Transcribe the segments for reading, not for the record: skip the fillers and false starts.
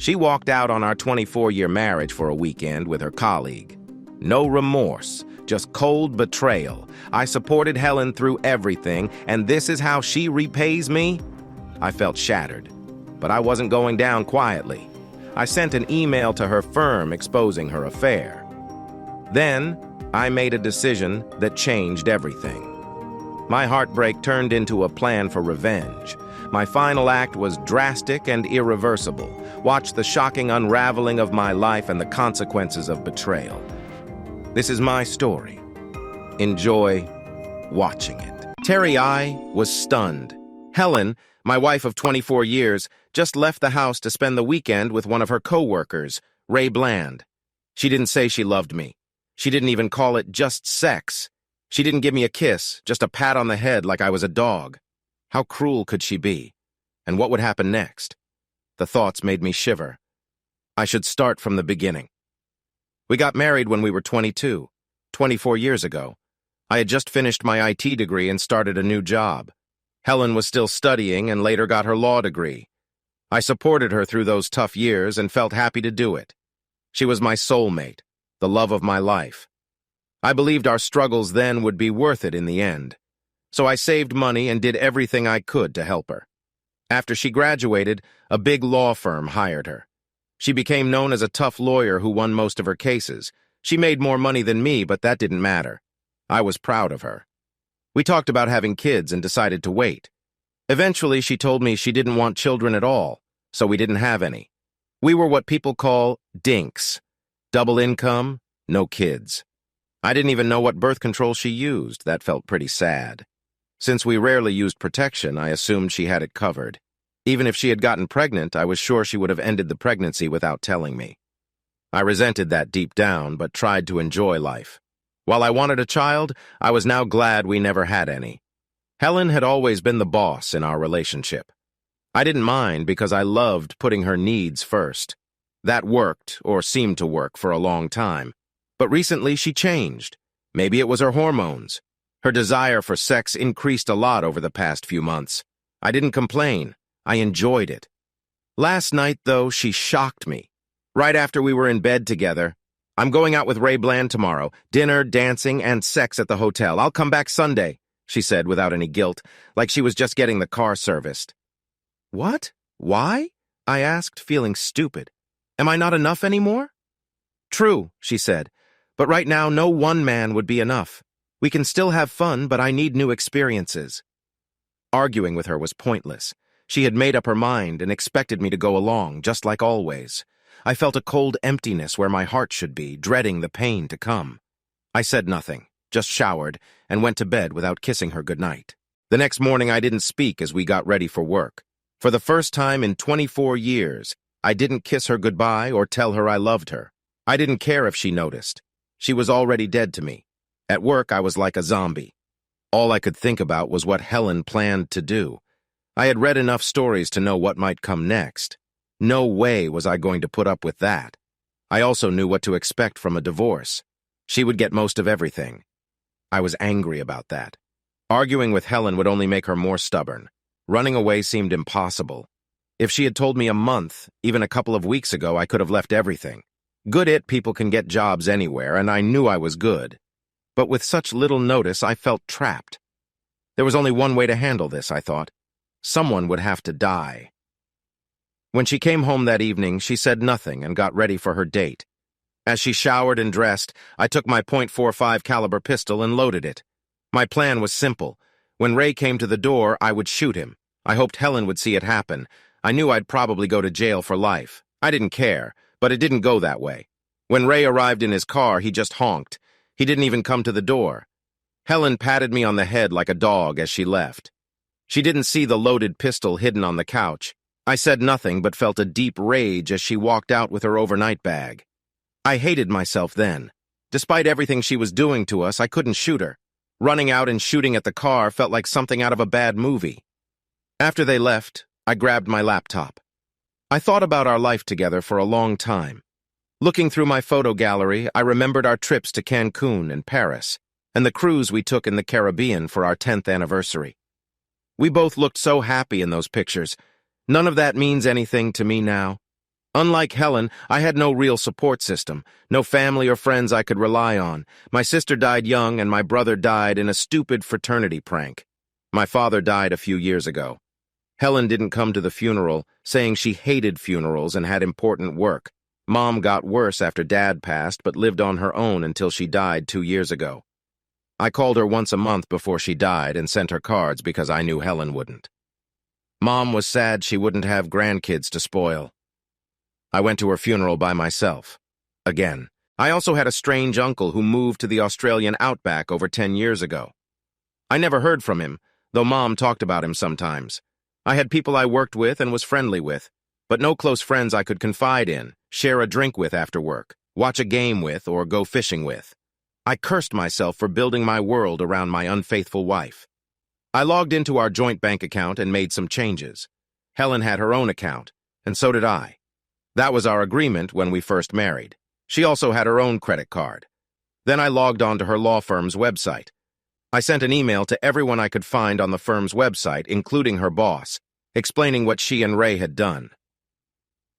She walked out on our 24-year marriage for a weekend with her colleague. No remorse, just cold betrayal. I supported Helen through everything, and this is how she repays me? I felt shattered, but I wasn't going down quietly. I sent an email to her firm exposing her affair. Then, I made a decision that changed everything. My heartbreak turned into a plan for revenge. My final act was drastic and irreversible. Watch the shocking unraveling of my life and the consequences of betrayal. This is my story. Enjoy watching it. Terry I was stunned. Helen, my wife of 24 years, just left the house to spend the weekend with one of her co-workers, Ray Bland. She didn't say she loved me. She didn't even call it just sex. She didn't give me a kiss, just a pat on the head like I was a dog. How cruel could she be? And what would happen next? The thoughts made me shiver. I should start from the beginning. We got married when we were 22, 24 years ago. I had just finished my IT degree and started a new job. Helen was still studying and later got her law degree. I supported her through those tough years and felt happy to do it. She was my soulmate, the love of my life. I believed our struggles then would be worth it in the end. So I saved money and did everything I could to help her. After she graduated, a big law firm hired her. She became known as a tough lawyer who won most of her cases. She made more money than me, but that didn't matter. I was proud of her. We talked about having kids and decided to wait. Eventually, she told me she didn't want children at all, so we didn't have any. We were what people call dinks. Double income, no kids. I didn't even know what birth control she used. That felt pretty sad. Since we rarely used protection, I assumed she had it covered. Even if she had gotten pregnant, I was sure she would have ended the pregnancy without telling me. I resented that deep down, but tried to enjoy life. While I wanted a child, I was now glad we never had any. Helen had always been the boss in our relationship. I didn't mind because I loved putting her needs first. That worked, or seemed to work, for a long time. But recently she changed. Maybe it was her hormones. Her desire for sex increased a lot over the past few months. I didn't complain. I enjoyed it. Last night, though, she shocked me. Right after we were in bed together, "I'm going out with Ray Bland tomorrow. Dinner, dancing, and sex at the hotel. I'll come back Sunday," she said without any guilt, like she was just getting the car serviced. What? Why? I asked, feeling stupid. Am I not enough anymore? True, she said, but right now no one man would be enough. We can still have fun, but I need new experiences. Arguing with her was pointless. She had made up her mind and expected me to go along, just like always. I felt a cold emptiness where my heart should be, dreading the pain to come. I said nothing, just showered, and went to bed without kissing her goodnight. The next morning I didn't speak as we got ready for work. For the first time in 24 years, I didn't kiss her goodbye or tell her I loved her. I didn't care if she noticed. She was already dead to me. At work, I was like a zombie. All I could think about was what Helen planned to do. I had read enough stories to know what might come next. No way was I going to put up with that. I also knew what to expect from a divorce. She would get most of everything. I was angry about that. Arguing with Helen would only make her more stubborn. Running away seemed impossible. If she had told me a month, even a couple of weeks ago, I could have left everything. Good people can get jobs anywhere, and I knew I was good. But with such little notice, I felt trapped. There was only one way to handle this, I thought. Someone would have to die. When she came home that evening, she said nothing and got ready for her date. As she showered and dressed, I took my .45 caliber pistol and loaded it. My plan was simple. When Ray came to the door, I would shoot him. I hoped Helen would see it happen. I knew I'd probably go to jail for life. I didn't care, but it didn't go that way. When Ray arrived in his car, he just honked. He didn't even come to the door. Helen patted me on the head like a dog as she left. She didn't see the loaded pistol hidden on the couch. I said nothing but felt a deep rage as she walked out with her overnight bag. I hated myself then. Despite everything she was doing to us, I couldn't shoot her. Running out and shooting at the car felt like something out of a bad movie. After they left, I grabbed my laptop. I thought about our life together for a long time. Looking through my photo gallery, I remembered our trips to Cancun and Paris, and the cruise we took in the Caribbean for our 10th anniversary. We both looked so happy in those pictures. None of that means anything to me now. Unlike Helen, I had no real support system, no family or friends I could rely on. My sister died young and my brother died in a stupid fraternity prank. My father died a few years ago. Helen didn't come to the funeral, saying she hated funerals and had important work. Mom got worse after Dad passed, but lived on her own until she died 2 years ago. I called her once a month before she died and sent her cards because I knew Helen wouldn't. Mom was sad she wouldn't have grandkids to spoil. I went to her funeral by myself. Again. I also had a strange uncle who moved to the Australian outback over 10 years ago. I never heard from him, though Mom talked about him sometimes. I had people I worked with and was friendly with, but no close friends I could confide in, share a drink with after work, watch a game with, or go fishing with. I cursed myself for building my world around my unfaithful wife. I logged into our joint bank account and made some changes. Helen had her own account, and so did I. That was our agreement when we first married. She also had her own credit card. Then I logged on to her law firm's website. I sent an email to everyone I could find on the firm's website, including her boss, explaining what she and Ray had done.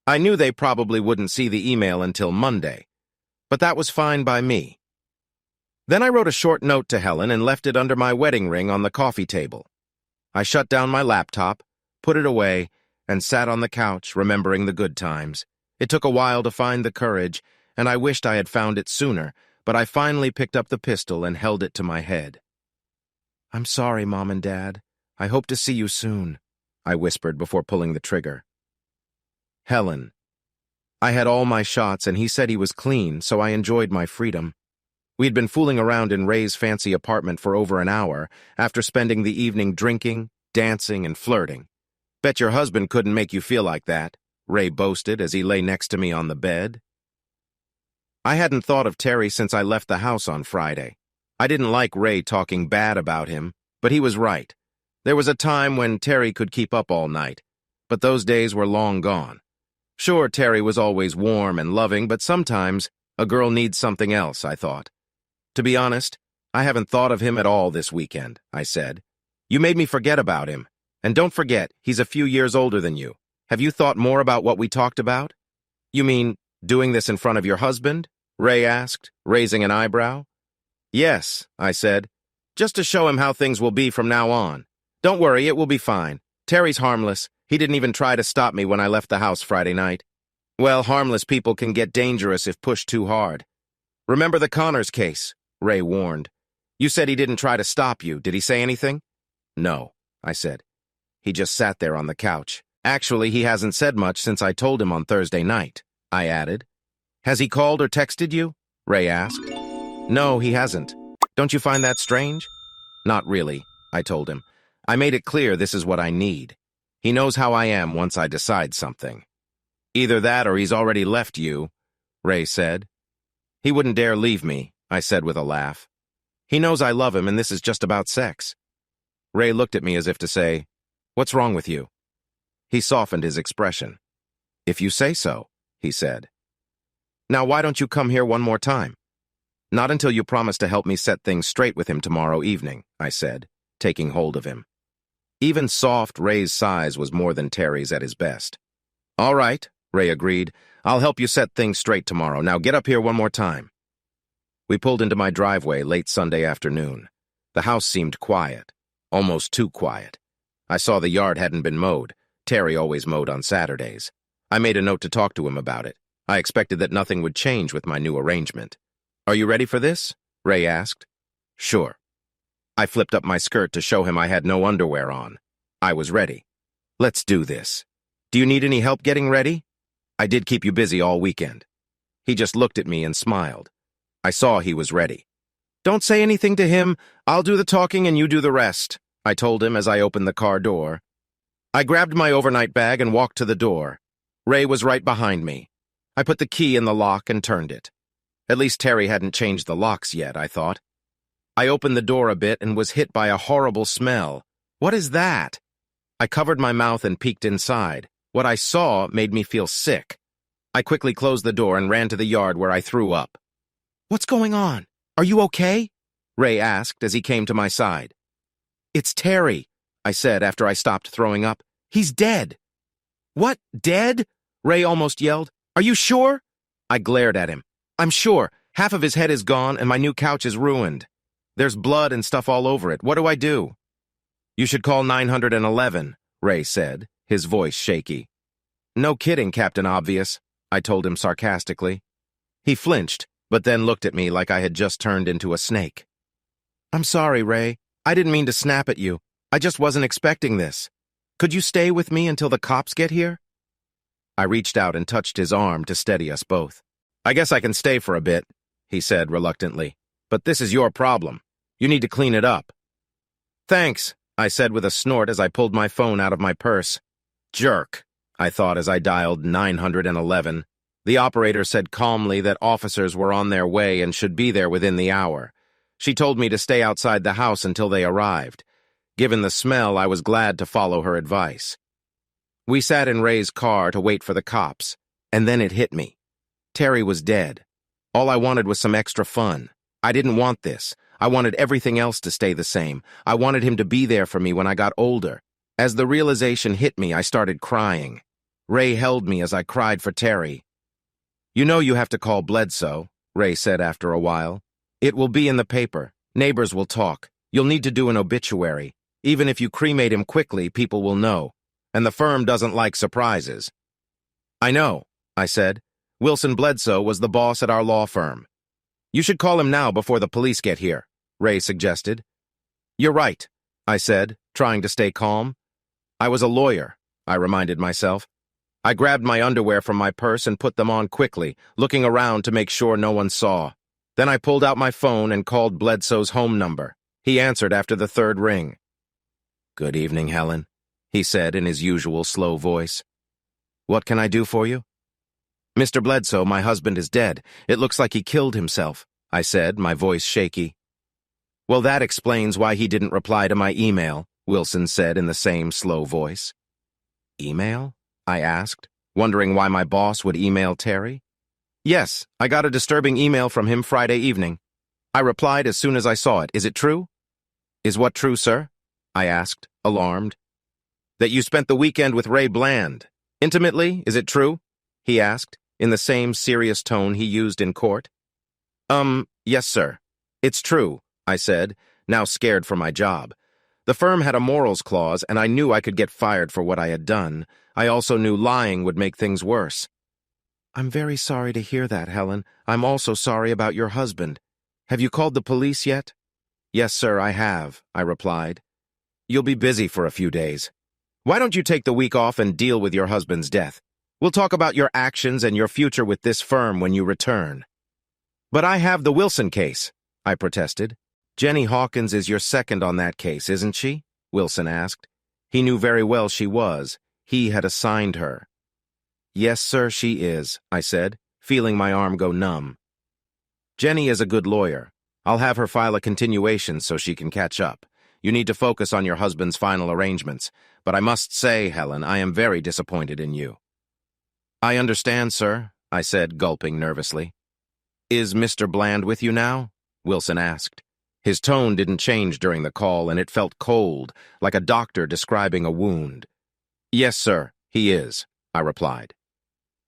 I knew they probably wouldn't see the email until Monday, but that was fine by me. Then I wrote a short note to Helen and left it under my wedding ring on the coffee table. I shut down my laptop, put it away, and sat on the couch, remembering the good times. It took a while to find the courage, and I wished I had found it sooner, but I finally picked up the pistol and held it to my head. "I'm sorry, Mom and Dad. I hope to see you soon," I whispered before pulling the trigger. Helen. I had all my shots, and he said he was clean, so I enjoyed my freedom. We'd been fooling around in Ray's fancy apartment for over an hour, after spending the evening drinking, dancing, and flirting. "Bet your husband couldn't make you feel like that," Ray boasted as he lay next to me on the bed. I hadn't thought of Terry since I left the house on Friday. I didn't like Ray talking bad about him, but he was right. There was a time when Terry could keep up all night, but those days were long gone. Sure, Terry was always warm and loving, but sometimes a girl needs something else, I thought. "To be honest, I haven't thought of him at all this weekend," I said. "You made me forget about him. And don't forget, he's a few years older than you. Have you thought more about what we talked about?" "You mean doing this in front of your husband?" Ray asked, raising an eyebrow. "Yes," I said, "just to show him how things will be from now on. Don't worry, it will be fine. Terry's harmless. He didn't even try to stop me when I left the house Friday night." "Well, harmless people can get dangerous if pushed too hard. Remember the Connors case?" Ray warned. "You said he didn't try to stop you. Did he say anything?" "No," I said. "He just sat there on the couch. Actually, he hasn't said much since I told him on Thursday night," I added. "Has he called or texted you?" Ray asked. "No, he hasn't. Don't you find that strange?" "Not really," I told him. "I made it clear this is what I need. He knows how I am once I decide something." "Either that or he's already left you," Ray said. "He wouldn't dare leave me," I said with a laugh. "He knows I love him and this is just about sex." Ray looked at me as if to say, "What's wrong with you?" He softened his expression. "If you say so," he said. "Now why don't you come here one more time?" "Not until you promise to help me set things straight with him tomorrow evening," I said, taking hold of him. Even soft, Ray's size was more than Terry's at his best. "All right," Ray agreed. "I'll help you set things straight tomorrow. Now get up here one more time." We pulled into my driveway late Sunday afternoon. The house seemed quiet, almost too quiet. I saw the yard hadn't been mowed. Terry always mowed on Saturdays. I made a note to talk to him about it. I expected that nothing would change with my new arrangement. "Are you ready for this?" Ray asked. "Sure." I flipped up my skirt to show him I had no underwear on. I was ready. "Let's do this. Do you need any help getting ready? I did keep you busy all weekend." He just looked at me and smiled. I saw he was ready. "Don't say anything to him. I'll do the talking and you do the rest," I told him as I opened the car door. I grabbed my overnight bag and walked to the door. Ray was right behind me. I put the key in the lock and turned it. At least Terry hadn't changed the locks yet, I thought. I opened the door a bit and was hit by a horrible smell. "What is that?" I covered my mouth and peeked inside. What I saw made me feel sick. I quickly closed the door and ran to the yard where I threw up. "What's going on? Are you okay?" Ray asked as he came to my side. "It's Terry," I said after I stopped throwing up. "He's dead." "What, dead?" Ray almost yelled. Are you sure? I glared at him. I'm sure. Half of his head is gone and my new couch is ruined. There's blood and stuff all over it. What do I do? You should call 911, Ray said, his voice shaky. No kidding, Captain Obvious, I told him sarcastically. He flinched, but then looked at me like I had just turned into a snake. I'm sorry, Ray. I didn't mean to snap at you. I just wasn't expecting this. Could you stay with me until the cops get here? I reached out and touched his arm to steady us both. I guess I can stay for a bit, he said reluctantly. But this is your problem. You need to clean it up. Thanks, I said with a snort as I pulled my phone out of my purse. Jerk, I thought as I dialed 911. The operator said calmly that officers were on their way and should be there within the hour. She told me to stay outside the house until they arrived. Given the smell, I was glad to follow her advice. We sat in Ray's car to wait for the cops, and then it hit me. Terry was dead. All I wanted was some extra fun. I didn't want this. I wanted everything else to stay the same. I wanted him to be there for me when I got older. As the realization hit me, I started crying. Ray held me as I cried for Terry. You know you have to call Bledsoe, Ray said after a while. It will be in the paper. Neighbors will talk. You'll need to do an obituary. Even if you cremate him quickly, people will know. And the firm doesn't like surprises. I know, I said. Wilson Bledsoe was the boss at our law firm. You should call him now before the police get here, Ray suggested. You're right, I said, trying to stay calm. I was a lawyer, I reminded myself. I grabbed my underwear from my purse and put them on quickly, looking around to make sure no one saw. Then I pulled out my phone and called Bledsoe's home number. He answered after the third ring. Good evening, Helen, he said in his usual slow voice. What can I do for you? Mr. Bledsoe, my husband is dead. It looks like he killed himself, I said, my voice shaky. Well, that explains why he didn't reply to my email, Wilson said in the same slow voice. Email? I asked, wondering why my boss would email Terry. Yes, I got a disturbing email from him Friday evening. I replied as soon as I saw it. Is it true? Is what true, sir? I asked, alarmed. That you spent the weekend with Ray Bland. Intimately, is it true? He asked, in the same serious tone he used in court. Yes, sir. It's true, I said, now scared for my job. The firm had a morals clause, and I knew I could get fired for what I had done. I also knew lying would make things worse. I'm very sorry to hear that, Helen. I'm also sorry about your husband. Have you called the police yet? Yes, sir, I have, I replied. You'll be busy for a few days. Why don't you take the week off and deal with your husband's death? We'll talk about your actions and your future with this firm when you return. But I have the Wilson case, I protested. Jenny Hawkins is your second on that case, isn't she? Wilson asked. He knew very well she was. He had assigned her. Yes, sir, she is, I said, feeling my arm go numb. Jenny is a good lawyer. I'll have her file a continuation so she can catch up. You need to focus on your husband's final arrangements. But I must say, Helen, I am very disappointed in you. I understand, sir, I said, gulping nervously. Is Mr. Bland with you now? Wilson asked. His tone didn't change during the call, and it felt cold, like a doctor describing a wound. Yes, sir, he is, I replied.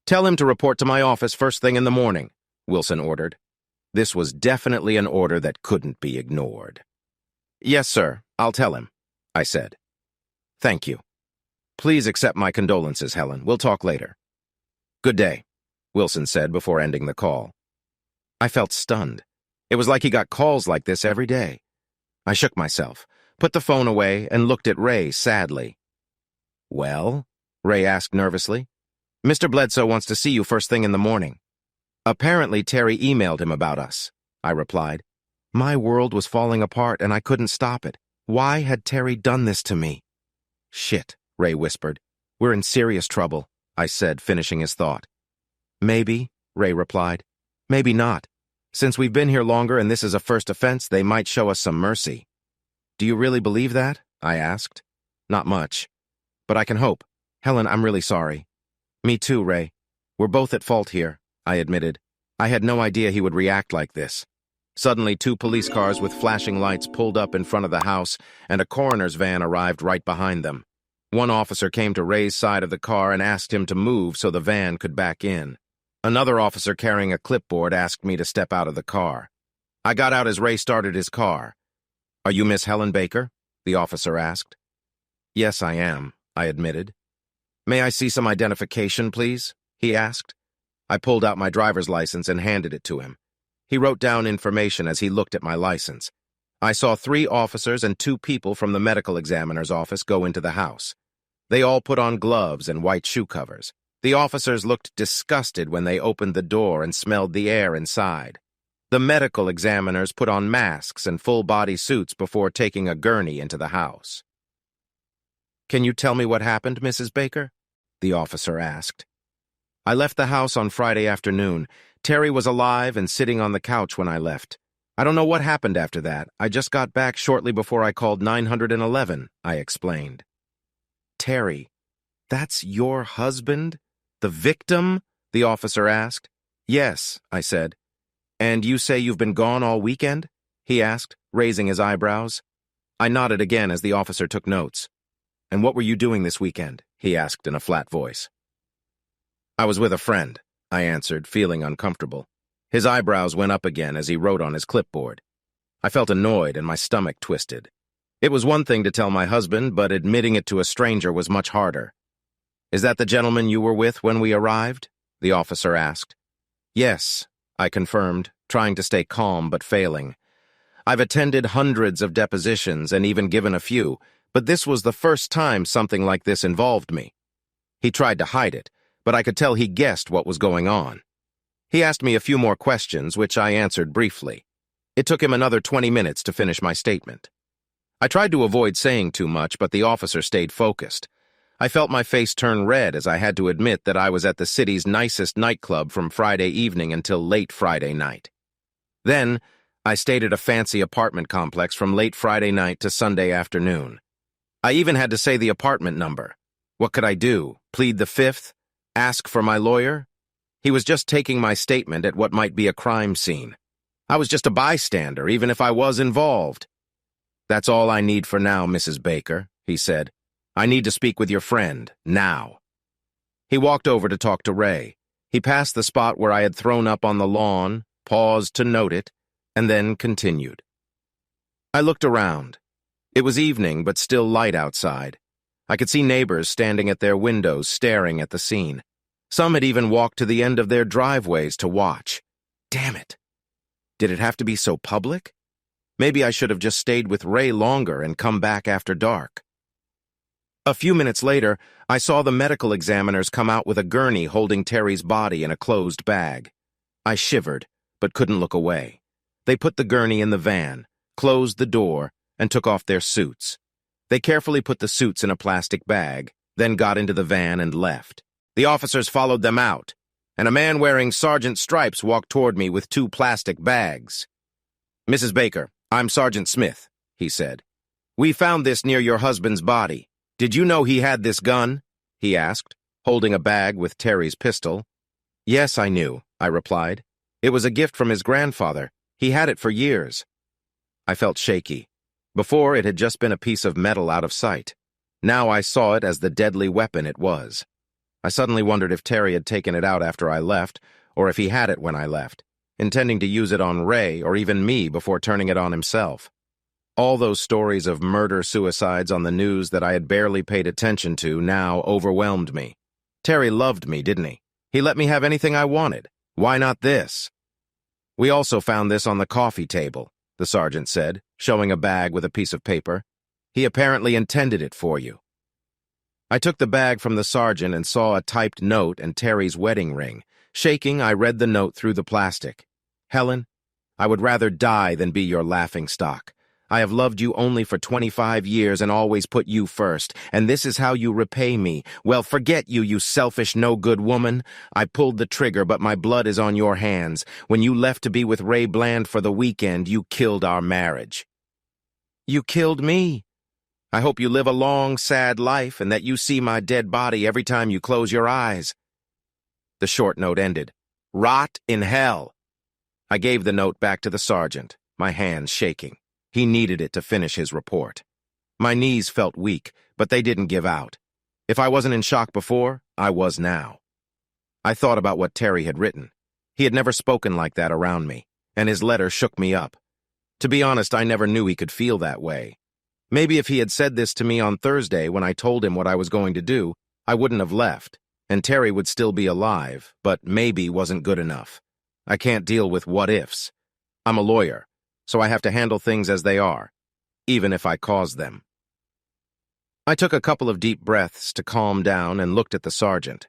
Tell him to report to my office first thing in the morning, Wilson ordered. This was definitely an order that couldn't be ignored. Yes, sir, I'll tell him, I said. Thank you. Please accept my condolences, Helen. We'll talk later. Good day, Wilson said before ending the call. I felt stunned. It was like he got calls like this every day. I shook myself, put the phone away, and looked at Ray sadly. Well? Ray asked nervously. Mr. Bledsoe wants to see you first thing in the morning. Apparently Terry emailed him about us, I replied. My world was falling apart and I couldn't stop it. Why had Terry done this to me? Shit, Ray whispered. We're in serious trouble, I said, finishing his thought. Maybe, Ray replied. Maybe not. Since we've been here longer and this is a first offense, they might show us some mercy. Do you really believe that? I asked. Not much. But I can hope. Helen, I'm really sorry. Me too, Ray. We're both at fault here, I admitted. I had no idea he would react like this. Suddenly, 2 police cars with flashing lights pulled up in front of the house, and a coroner's van arrived right behind them. One officer came to Ray's side of the car and asked him to move so the van could back in. Another officer carrying a clipboard asked me to step out of the car. I got out as Ray started his car. "Are you Miss Helen Baker?" the officer asked. "Yes, I am," I admitted. "May I see some identification, please?" he asked. I pulled out my driver's license and handed it to him. He wrote down information as he looked at my license. I saw 3 officers and 2 people from the medical examiner's office go into the house. They all put on gloves and white shoe covers. The officers looked disgusted when they opened the door and smelled the air inside. The medical examiners put on masks and full-body suits before taking a gurney into the house. "Can you tell me what happened, Mrs. Baker?" the officer asked. "I left the house on Friday afternoon. Terry was alive and sitting on the couch when I left. I don't know what happened after that. I just got back shortly before I called 911, I explained. "Terry, that's your husband? The victim?" the officer asked. "Yes," I said. "And you say you've been gone all weekend?" he asked, raising his eyebrows. I nodded again as the officer took notes. "And what were you doing this weekend?" he asked in a flat voice. "I was with a friend," I answered, feeling uncomfortable. His eyebrows went up again as he wrote on his clipboard. I felt annoyed and my stomach twisted. It was one thing to tell my husband, but admitting it to a stranger was much harder. "Is that the gentleman you were with when we arrived?" the officer asked. "Yes," I confirmed, trying to stay calm but failing. I've attended hundreds of depositions and even given a few, but this was the first time something like this involved me. He tried to hide it, but I could tell he guessed what was going on. He asked me a few more questions, which I answered briefly. It took him another 20 minutes to finish my statement. I tried to avoid saying too much, but the officer stayed focused. I felt my face turn red as I had to admit that I was at the city's nicest nightclub from Friday evening until late Friday night. Then, I stayed at a fancy apartment complex from late Friday night to Sunday afternoon. I even had to say the apartment number. What could I do? Plead the fifth? Ask for my lawyer? He was just taking my statement at what might be a crime scene. I was just a bystander, even if I was involved. "That's all I need for now, Mrs. Baker," he said. "I need to speak with your friend, now." He walked over to talk to Ray. He passed the spot where I had thrown up on the lawn, paused to note it, and then continued. I looked around. It was evening, but still light outside. I could see neighbors standing at their windows staring at the scene. Some had even walked to the end of their driveways to watch. Damn it! Did it have to be so public? Maybe I should have just stayed with Ray longer and come back after dark. A few minutes later, I saw the medical examiners come out with a gurney holding Terry's body in a closed bag. I shivered, but couldn't look away. They put the gurney in the van, closed the door, and took off their suits. They carefully put the suits in a plastic bag, then got into the van and left. The officers followed them out, and a man wearing sergeant stripes walked toward me with 2 plastic bags. "Mrs. Baker, I'm Sergeant Smith," he said. "We found this near your husband's body. Did you know he had this gun?" he asked, holding a bag with Terry's pistol. "Yes, I knew," I replied. "It was a gift from his grandfather. He had it for years." I felt shaky. Before, it had just been a piece of metal out of sight. Now I saw it as the deadly weapon it was. I suddenly wondered if Terry had taken it out after I left, or if he had it when I left, intending to use it on Ray or even me before turning it on himself. All those stories of murder-suicides on the news that I had barely paid attention to now overwhelmed me. Terry loved me, didn't he? He let me have anything I wanted. Why not this? "We also found this on the coffee table," the sergeant said, showing a bag with a piece of paper. "He apparently intended it for you." I took the bag from the sergeant and saw a typed note and Terry's wedding ring. Shaking, I read the note through the plastic. "Helen, I would rather die than be your laughingstock. I have loved you only for 25 years and always put you first, and this is how you repay me. Well, forget you, you selfish, no-good woman. I pulled the trigger, but my blood is on your hands. When you left to be with Ray Bland for the weekend, you killed our marriage." "You killed me. I hope you live a long, sad life and that you see my dead body every time you close your eyes." The short note ended. "Rot in hell." I gave the note back to the sergeant, my hands shaking. He needed it to finish his report. My knees felt weak, but they didn't give out. If I wasn't in shock before, I was now. I thought about what Terry had written. He had never spoken like that around me, and his letter shook me up. To be honest, I never knew he could feel that way. Maybe if he had said this to me on Thursday when I told him what I was going to do, I wouldn't have left, and Terry would still be alive, but maybe wasn't good enough. I can't deal with what-ifs. I'm a lawyer, so I have to handle things as they are, even if I cause them. I took a couple of deep breaths to calm down and looked at the sergeant.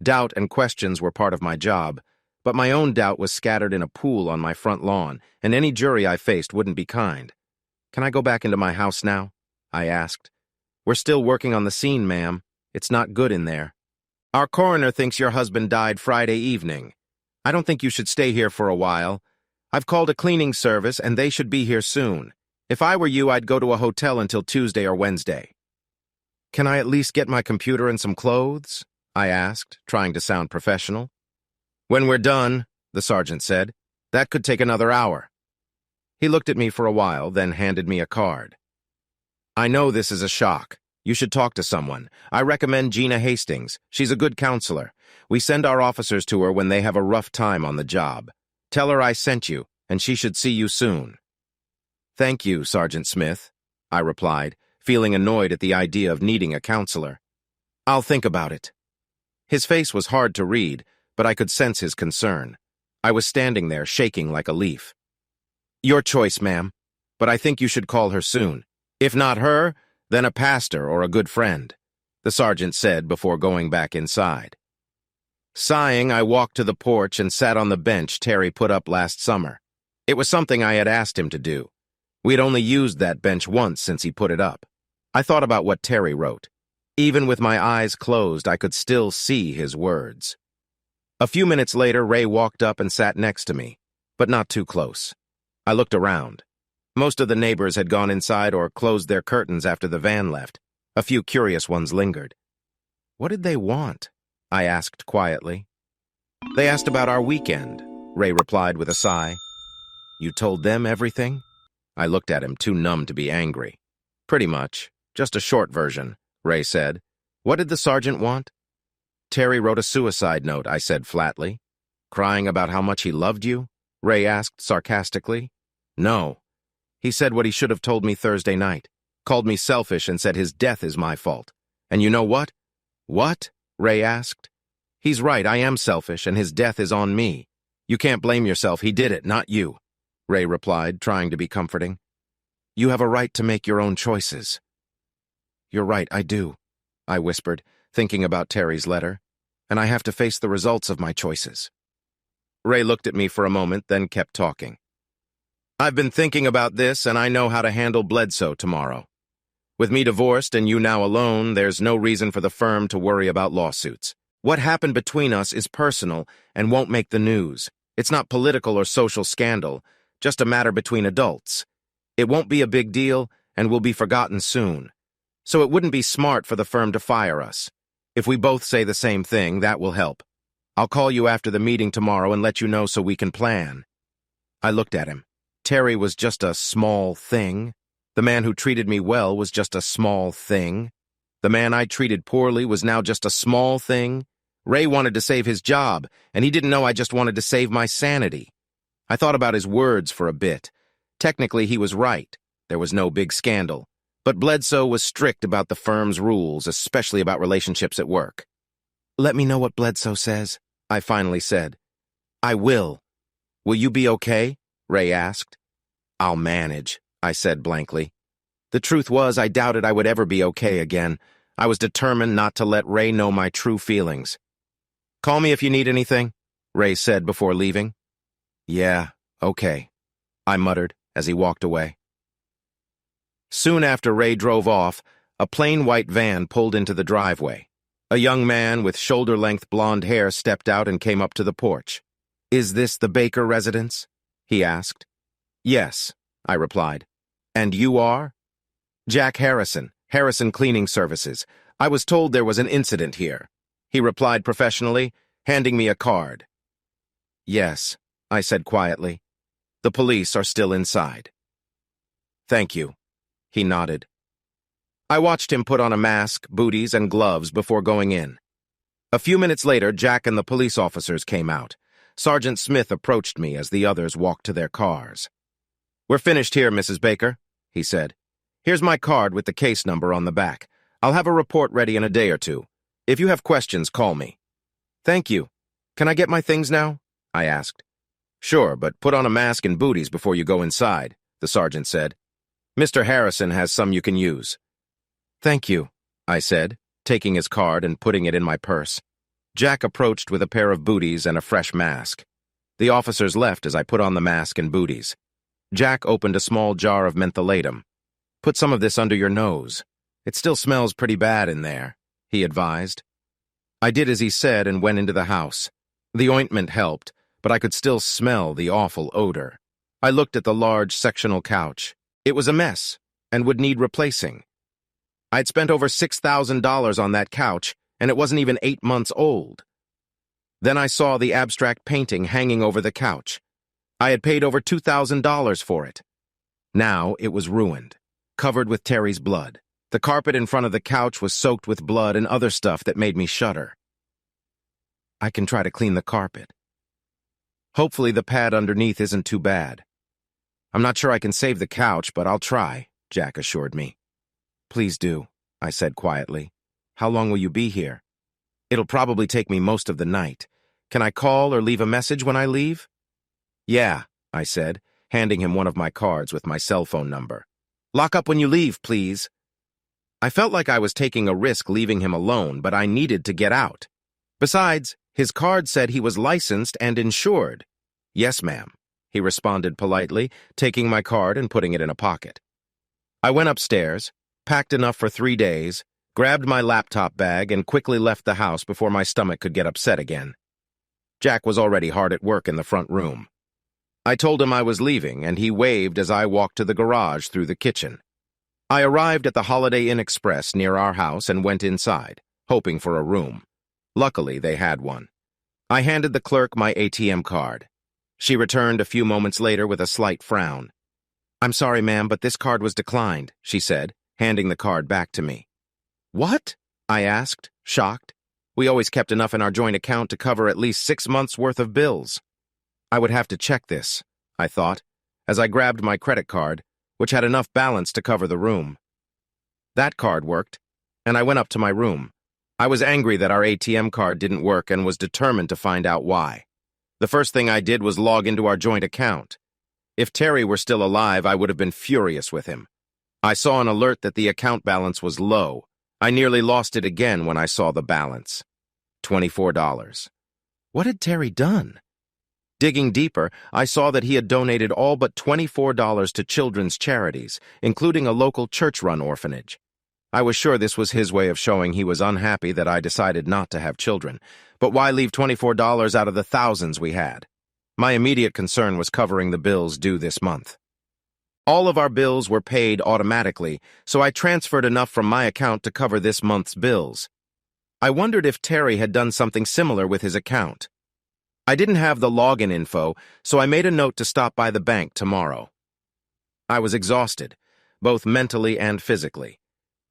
Doubt and questions were part of my job, but my own doubt was scattered in a pool on my front lawn, and any jury I faced wouldn't be kind. "Can I go back into my house now?" I asked. "We're still working on the scene, ma'am. It's not good in there." "Our coroner thinks your husband died Friday evening. I don't think you should stay here for a while. I've called a cleaning service, and they should be here soon. If I were you, I'd go to a hotel until Tuesday or Wednesday." "Can I at least get my computer and some clothes?" I asked, trying to sound professional. "When we're done," the sergeant said. "That could take another hour." He looked at me for a while, then handed me a card. "I know this is a shock. You should talk to someone. I recommend Gina Hastings. She's a good counselor. We send our officers to her when they have a rough time on the job. Tell her I sent you, and she should see you soon." "Thank you, Sergeant Smith," I replied, feeling annoyed at the idea of needing a counselor. "I'll think about it." His face was hard to read, but I could sense his concern. I was standing there, shaking like a leaf. "Your choice, ma'am, but I think you should call her soon. If not her, then a pastor or a good friend," the sergeant said before going back inside. Sighing, I walked to the porch and sat on the bench Terry put up last summer. It was something I had asked him to do. We had only used that bench once since he put it up. I thought about what Terry wrote. Even with my eyes closed, I could still see his words. A few minutes later, Ray walked up and sat next to me, but not too close. I looked around. Most of the neighbors had gone inside or closed their curtains after the van left. A few curious ones lingered. "What did they want?" I asked quietly. "They asked about our weekend," Ray replied with a sigh. "You told them everything?" I looked at him, too numb to be angry. "Pretty much. Just a short version," Ray said. "What did the sergeant want?" "Terry wrote a suicide note," I said flatly. "Crying about how much he loved you?" Ray asked sarcastically. "No. He said what he should have told me Thursday night. Called me selfish and said his death is my fault. And you know what?" "What?" Ray asked. "He's right, I am selfish, and his death is on me. You can't blame yourself, he did it, not you," Ray replied, trying to be comforting. "You have a right to make your own choices." "You're right, I do," I whispered, thinking about Terry's letter, "and I have to face the results of my choices." Ray looked at me for a moment, then kept talking. "I've been thinking about this, and I know how to handle Bledsoe tomorrow. With me divorced and you now alone, there's no reason for the firm to worry about lawsuits. What happened between us is personal and won't make the news. It's not political or social scandal, just a matter between adults. It won't be a big deal and will be forgotten soon. So it wouldn't be smart for the firm to fire us. If we both say the same thing, that will help. I'll call you after the meeting tomorrow and let you know so we can plan." I looked at him. Terry was just a small thing. The man who treated me well was just a small thing. The man I treated poorly was now just a small thing. Ray wanted to save his job, and he didn't know I just wanted to save my sanity. I thought about his words for a bit. Technically, he was right. There was no big scandal. But Bledsoe was strict about the firm's rules, especially about relationships at work. "Let me know what Bledsoe says," I finally said. "I will." "Will you be okay?" Ray asked. "I'll manage," I said blankly. The truth was, I doubted I would ever be okay again. I was determined not to let Ray know my true feelings. "Call me if you need anything," Ray said before leaving. "Yeah, okay," I muttered as he walked away. Soon after Ray drove off, a plain white van pulled into the driveway. A young man with shoulder-length blonde hair stepped out and came up to the porch. "Is this the Baker residence?" he asked. "Yes," I replied. "And you are?" "Jack Harrison, Harrison Cleaning Services. I was told there was an incident here," he replied professionally, handing me a card. "Yes," I said quietly. "The police are still inside." "Thank you," he nodded. I watched him put on a mask, booties, and gloves before going in. A few minutes later, Jack and the police officers came out. Sergeant Smith approached me as the others walked to their cars. "We're finished here, Mrs. Baker," he said. "Here's my card with the case number on the back. I'll have a report ready in a day or two. If you have questions, call me." "Thank you. Can I get my things now?" I asked. "Sure, but put on a mask and booties before you go inside," the sergeant said. "Mr. Harrison has some you can use." "Thank you," I said, taking his card and putting it in my purse. Jack approached with a pair of booties and a fresh mask. The officers left as I put on the mask and booties. Jack opened a small jar of mentholatum. "Put some of this under your nose. It still smells pretty bad in there," he advised. I did as he said and went into the house. The ointment helped, but I could still smell the awful odor. I looked at the large sectional couch. It was a mess and would need replacing. I'd spent over $6,000 on that couch, and it wasn't even 8 months old. Then I saw the abstract painting hanging over the couch. I had paid over $2,000 for it. Now it was ruined, covered with Terry's blood. The carpet in front of the couch was soaked with blood and other stuff that made me shudder. I can try to clean the carpet. Hopefully the pad underneath isn't too bad. I'm not sure I can save the couch, but I'll try, Jack assured me. "Please do," I said quietly. "How long will you be here?" "It'll probably take me most of the night. Can I call or leave a message when I leave?" "Yeah," I said, handing him one of my cards with my cell phone number. "Lock up when you leave, please." I felt like I was taking a risk leaving him alone, but I needed to get out. Besides, his card said he was licensed and insured. "Yes, ma'am," he responded politely, taking my card and putting it in a pocket. I went upstairs, packed enough for 3 days, grabbed my laptop bag, and quickly left the house before my stomach could get upset again. Jack was already hard at work in the front room. I told him I was leaving, and he waved as I walked to the garage through the kitchen. I arrived at the Holiday Inn Express near our house and went inside, hoping for a room. Luckily, they had one. I handed the clerk my ATM card. She returned a few moments later with a slight frown. "I'm sorry, ma'am, but this card was declined," she said, handing the card back to me. "What?" I asked, shocked. We always kept enough in our joint account to cover at least 6 months' worth of bills. I would have to check this, I thought, as I grabbed my credit card, which had enough balance to cover the room. That card worked, and I went up to my room. I was angry that our ATM card didn't work and was determined to find out why. The first thing I did was log into our joint account. If Terry were still alive, I would have been furious with him. I saw an alert that the account balance was low. I nearly lost it again when I saw the balance. $24. What had Terry done? Digging deeper, I saw that he had donated all but $24 to children's charities, including a local church-run orphanage. I was sure this was his way of showing he was unhappy that I decided not to have children. But why leave $24 out of the thousands we had? My immediate concern was covering the bills due this month. All of our bills were paid automatically, so I transferred enough from my account to cover this month's bills. I wondered if Terry had done something similar with his account. I didn't have the login info, so I made a note to stop by the bank tomorrow. I was exhausted, both mentally and physically.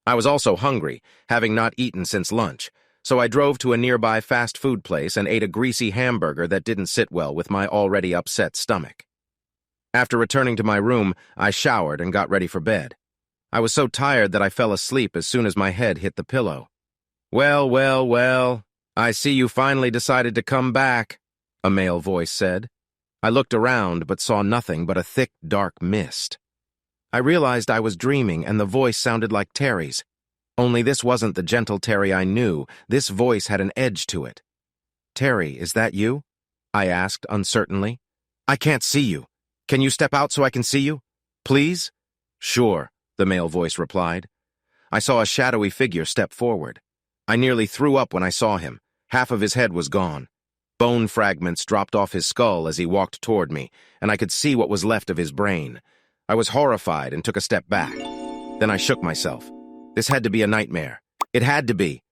I was also hungry, having not eaten since lunch, so I drove to a nearby fast food place and ate a greasy hamburger that didn't sit well with my already upset stomach. After returning to my room, I showered and got ready for bed. I was so tired that I fell asleep as soon as my head hit the pillow. "Well, well, well, I see you finally decided to come back," a male voice said. I looked around but saw nothing but a thick, dark mist. I realized I was dreaming and the voice sounded like Terry's. Only this wasn't the gentle Terry I knew. This voice had an edge to it. "Terry, is that you?" I asked uncertainly. "I can't see you. Can you step out so I can see you? Please?" "Sure," the male voice replied. I saw a shadowy figure step forward. I nearly threw up when I saw him. Half of his head was gone. Bone fragments dropped off his skull as he walked toward me, and I could see what was left of his brain. I was horrified and took a step back. Then I shook myself. This had to be a nightmare. It had to be.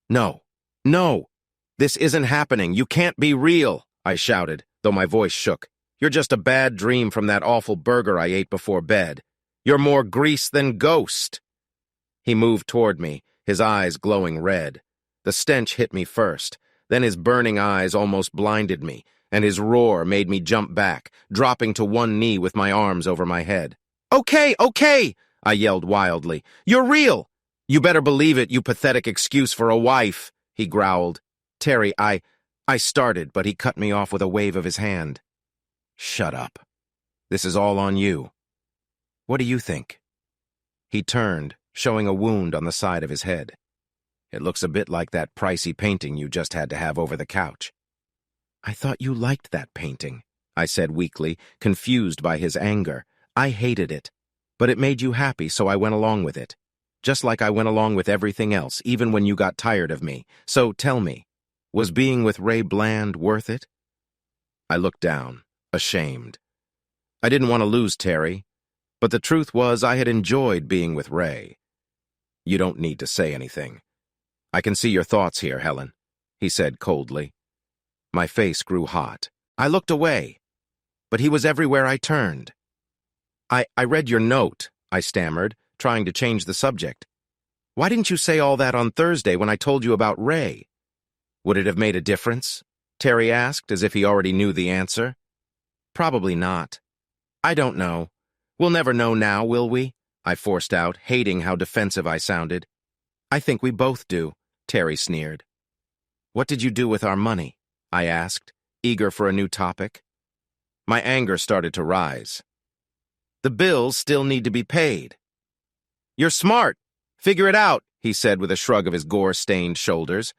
"No, no, this isn't happening. You can't be real," I shouted, though my voice shook. "You're just a bad dream from that awful burger I ate before bed. You're more grease than ghost." He moved toward me, his eyes glowing red. The stench hit me first, then his burning eyes almost blinded me, and his roar made me jump back, dropping to one knee with my arms over my head. "Okay, okay!" I yelled wildly. "You're real!" "You better believe it, you pathetic excuse for a wife," he growled. "Terry, I started, but he cut me off with a wave of his hand. "Shut up. This is all on you. What do you think?" He turned, showing a wound on the side of his head. "It looks a bit like that pricey painting you just had to have over the couch." "I thought you liked that painting," I said weakly, confused by his anger. "I hated it. But it made you happy, so I went along with it. Just like I went along with everything else, even when you got tired of me. So tell me, was being with Ray Bland worth it?" I looked down, ashamed. I didn't want to lose Terry, but the truth was I had enjoyed being with Ray. "You don't need to say anything. I can see your thoughts here, Helen," he said coldly. My face grew hot. I looked away, but he was everywhere I turned. I read your note," I stammered, trying to change the subject. "Why didn't you say all that on Thursday when I told you about Ray?" "Would it have made a difference?" Terry asked, as if he already knew the answer. "Probably not. I don't know. We'll never know now, will we?" I forced out, hating how defensive I sounded. "I think we both do," Terry sneered. "What did you do with our money?" I asked, eager for a new topic. My anger started to rise. "The bills still need to be paid." "You're smart. Figure it out," he said with a shrug of his gore-stained shoulders.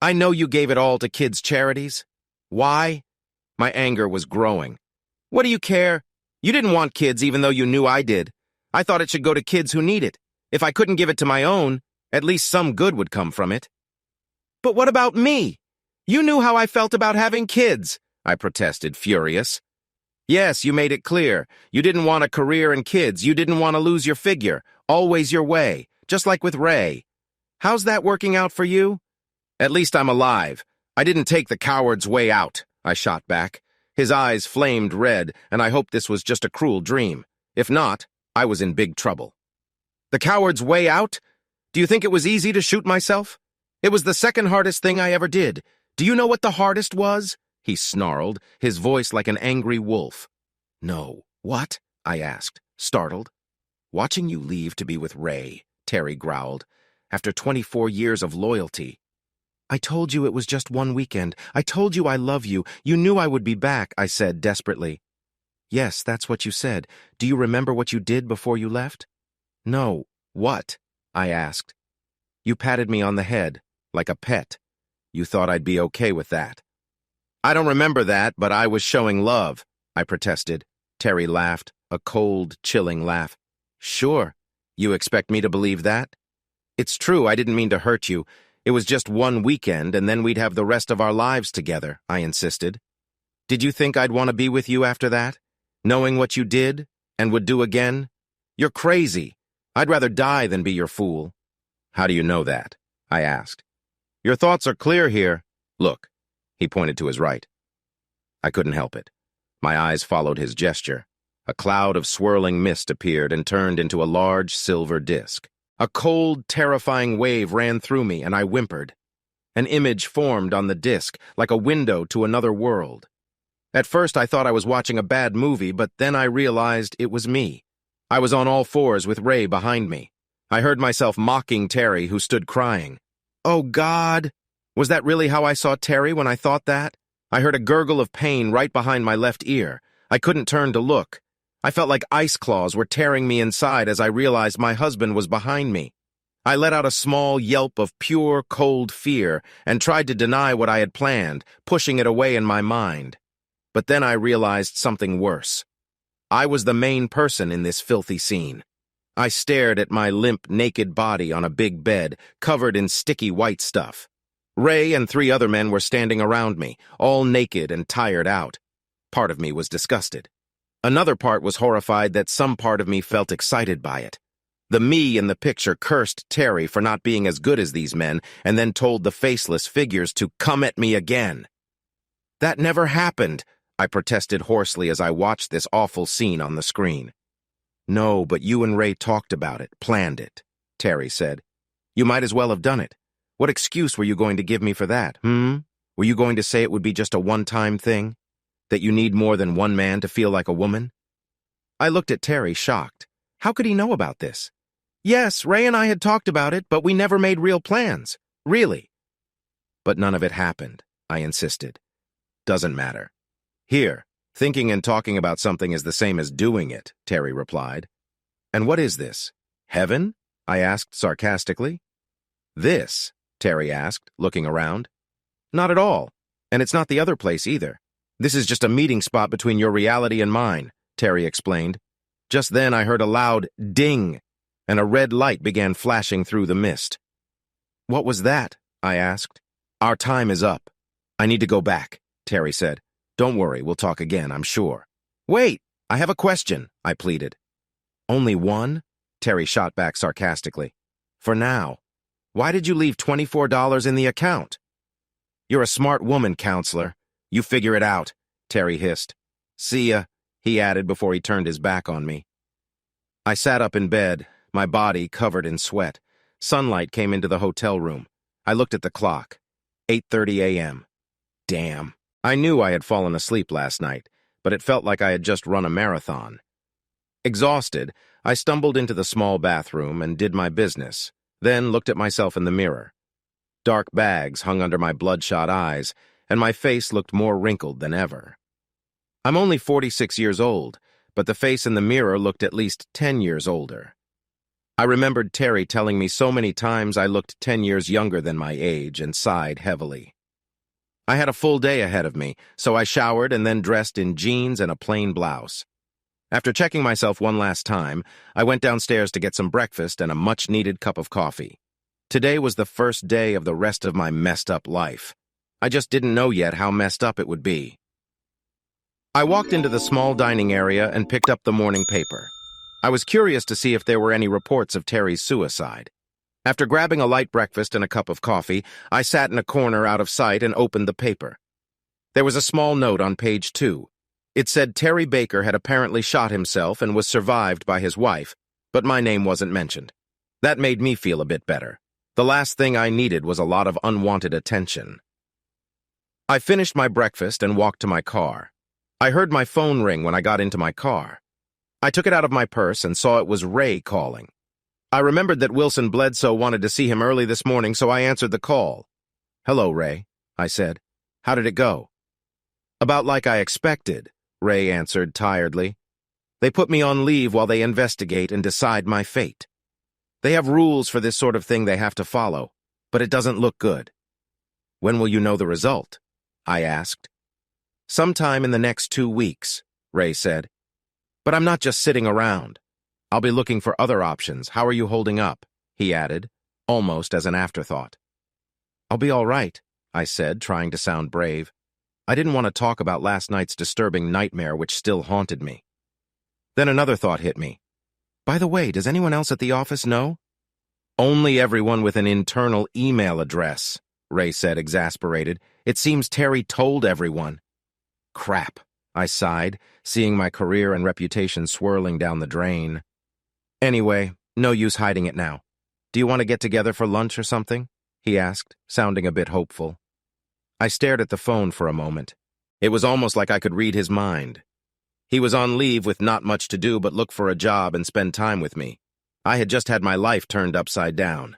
"I know you gave it all to kids' charities." "Why?" My anger was growing. "What do you care? You didn't want kids even though you knew I did. I thought it should go to kids who need it. If I couldn't give it to my own, at least some good would come from it." "But what about me? You knew how I felt about having kids," I protested, furious. "Yes, you made it clear. You didn't want a career and kids. You didn't want to lose your figure. Always your way, just like with Ray. How's that working out for you?" "At least I'm alive. I didn't take the coward's way out," I shot back. His eyes flamed red, and I hoped this was just a cruel dream. If not, I was in big trouble. "The coward's way out? Do you think it was easy to shoot myself? It was the second hardest thing I ever did. Do you know what the hardest was?" He snarled, his voice like an angry wolf. "No. What?" I asked, startled. "Watching you leave to be with Ray," Terry growled, "after 24 years of loyalty." "I told you it was just one weekend. I told you I love you. You knew I would be back," I said desperately. "Yes, that's what you said. Do you remember what you did before you left?" "No. What?" I asked. "You patted me on the head, like a pet. You thought I'd be okay with that." "I don't remember that, but I was showing love," I protested. Terry laughed, a cold, chilling laugh. "Sure. You expect me to believe that?" "It's true, I didn't mean to hurt you. It was just one weekend, and then we'd have the rest of our lives together," I insisted. "Did you think I'd want to be with you after that? Knowing what you did, and would do again? You're crazy. I'd rather die than be your fool." "How do you know that?" I asked. "Your thoughts are clear here. Look." He pointed to his right. I couldn't help it. My eyes followed his gesture. A cloud of swirling mist appeared and turned into a large silver disk. A cold, terrifying wave ran through me, and I whimpered. An image formed on the disk, like a window to another world. At first I thought I was watching a bad movie, but then I realized it was me. I was on all fours with Ray behind me. I heard myself mocking Terry, who stood crying. "Oh, God!" Was that really how I saw Terry when I thought that? I heard a gurgle of pain right behind my left ear. I couldn't turn to look. I felt like ice claws were tearing me inside as I realized my husband was behind me. I let out a small yelp of pure, cold fear and tried to deny what I had planned, pushing it away in my mind. But then I realized something worse. I was the main person in this filthy scene. I stared at my limp, naked body on a big bed, covered in sticky white stuff. Ray and 3 other men were standing around me, all naked and tired out. Part of me was disgusted. Another part was horrified that some part of me felt excited by it. The me in the picture cursed Terry for not being as good as these men and then told the faceless figures to come at me again. "That never happened," I protested hoarsely as I watched this awful scene on the screen. "No, but you and Ray talked about it, planned it," Terry said. "You might as well have done it. What excuse were you going to give me for that, Were you going to say it would be just a one-time thing? That you need more than one man to feel like a woman? I looked at Terry, shocked. How could he know about this? Yes, Ray and I had talked about it, but we never made real plans. Really. But none of it happened, I insisted. Doesn't matter. Here, thinking and talking about something is the same as doing it, Terry replied. And what is this? Heaven? I asked sarcastically. This? Terry asked, looking around. Not at all. And it's not the other place either. This is just a meeting spot between your reality and mine, Terry explained. Just then I heard a loud ding, and a red light began flashing through the mist. What was that? I asked. Our time is up. I need to go back, Terry said. Don't worry, we'll talk again, I'm sure. Wait, I have a question, I pleaded. Only one? Terry shot back sarcastically. For now. Why did you leave $24 in the account? You're a smart woman, counselor. You figure it out, Terry hissed. See ya, he added before he turned his back on me. I sat up in bed, my body covered in sweat. Sunlight came into the hotel room. I looked at the clock. 8:30 a.m. Damn. I knew I had fallen asleep last night, but it felt like I had just run a marathon. Exhausted, I stumbled into the small bathroom and did my business, then looked at myself in the mirror. Dark bags hung under my bloodshot eyes, and my face looked more wrinkled than ever. I'm only 46 years old, but the face in the mirror looked at least 10 years older. I remembered Terry telling me so many times I looked 10 years younger than my age and sighed heavily. I had a full day ahead of me, so I showered and then dressed in jeans and a plain blouse. After checking myself one last time, I went downstairs to get some breakfast and a much-needed cup of coffee. Today was the first day of the rest of my messed-up life. I just didn't know yet how messed up it would be. I walked into the small dining area and picked up the morning paper. I was curious to see if there were any reports of Terry's suicide. After grabbing a light breakfast and a cup of coffee, I sat in a corner out of sight and opened the paper. There was a small note on page 2. It said Terry Baker had apparently shot himself and was survived by his wife, but my name wasn't mentioned. That made me feel a bit better. The last thing I needed was a lot of unwanted attention. I finished my breakfast and walked to my car. I heard my phone ring when I got into my car. I took it out of my purse and saw it was Ray calling. I remembered that Wilson Bledsoe wanted to see him early this morning, so I answered the call. Hello, Ray, I said. How did it go? About like I expected, Ray answered tiredly. They put me on leave while they investigate and decide my fate. They have rules for this sort of thing they have to follow, but it doesn't look good. When will you know the result? I asked. Sometime in the next 2 weeks, Ray said. But I'm not just sitting around. I'll be looking for other options. How are you holding up? He added, almost as an afterthought. I'll be all right, I said, trying to sound brave. I didn't want to talk about last night's disturbing nightmare which still haunted me. Then another thought hit me. By the way, does anyone else at the office know? Only everyone with an internal email address, Ray said, exasperated. It seems Terry told everyone. Crap, I sighed, seeing my career and reputation swirling down the drain. Anyway, no use hiding it now. Do you want to get together for lunch or something? He asked, sounding a bit hopeful. I stared at the phone for a moment. It was almost like I could read his mind. He was on leave with not much to do but look for a job and spend time with me. I had just had my life turned upside down.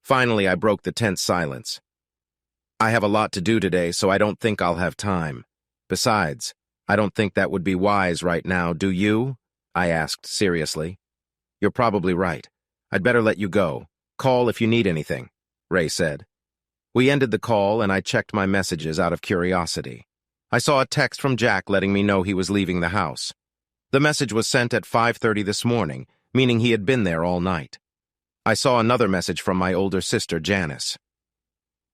Finally, I broke the tense silence. I have a lot to do today, so I don't think I'll have time. Besides, I don't think that would be wise right now, do you? I asked seriously. You're probably right. I'd better let you go. Call if you need anything, Ray said. We ended the call and I checked my messages out of curiosity. I saw a text from Jack letting me know he was leaving the house. The message was sent at 5:30 this morning, meaning he had been there all night. I saw another message from my older sister, Janice.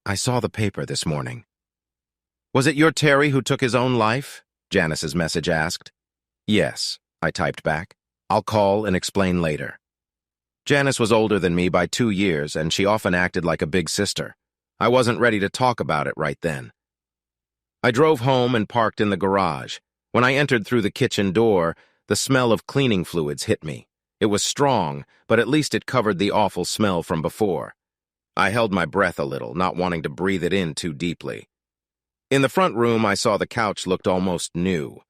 I saw the paper this morning. Was it your Terry who took his own life? Janice's message asked. Yes, I typed back. I'll call and explain later. Janice was older than me by 2 years, and she often acted like a big sister. I wasn't ready to talk about it right then. I drove home and parked in the garage. When I entered through the kitchen door, the smell of cleaning fluids hit me. It was strong, but at least it covered the awful smell from before. I held my breath a little, not wanting to breathe it in too deeply. In the front room, I saw the couch looked almost new.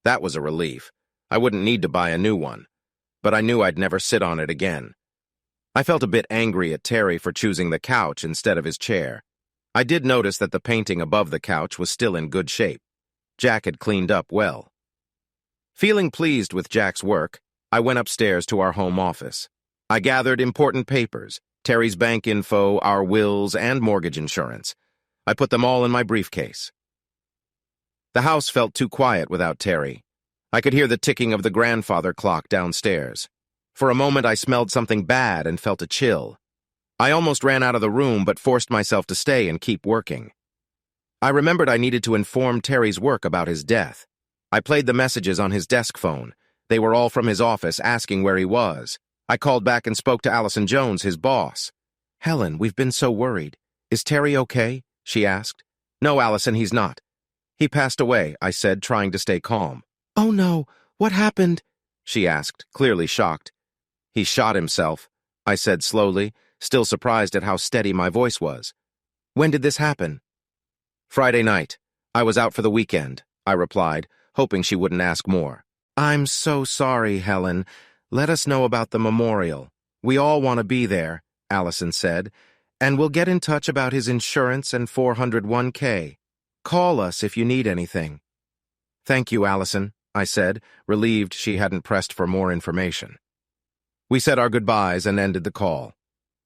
That was a relief. I wouldn't need to buy a new one, but I knew I'd never sit on it again. I felt a bit angry at Terry for choosing the couch instead of his chair. I did notice that the painting above the couch was still in good shape. Jack had cleaned up well. Feeling pleased with Jack's work, I went upstairs to our home office. I gathered important papers, Terry's bank info, our wills, and mortgage insurance. I put them all in my briefcase. The house felt too quiet without Terry. I could hear the ticking of the grandfather clock downstairs. For a moment, I smelled something bad and felt a chill. I almost ran out of the room but forced myself to stay and keep working. I remembered I needed to inform Terry's work about his death. I played the messages on his desk phone. They were all from his office asking where he was. I called back and spoke to Allison Jones, his boss. "Helen, we've been so worried. Is Terry okay?" she asked. "No, Allison, he's not. He passed away," I said, trying to stay calm. "Oh no, what happened?" she asked, clearly shocked. "He shot himself," I said slowly, still surprised at how steady my voice was. "When did this happen?" "Friday night. I was out for the weekend," I replied, hoping she wouldn't ask more. "I'm so sorry, Helen. Let us know about the memorial. We all want to be there," Allison said, "and we'll get in touch about his insurance and 401k. Call us if you need anything." "Thank you, Allison," I said, relieved she hadn't pressed for more information. We said our goodbyes and ended the call.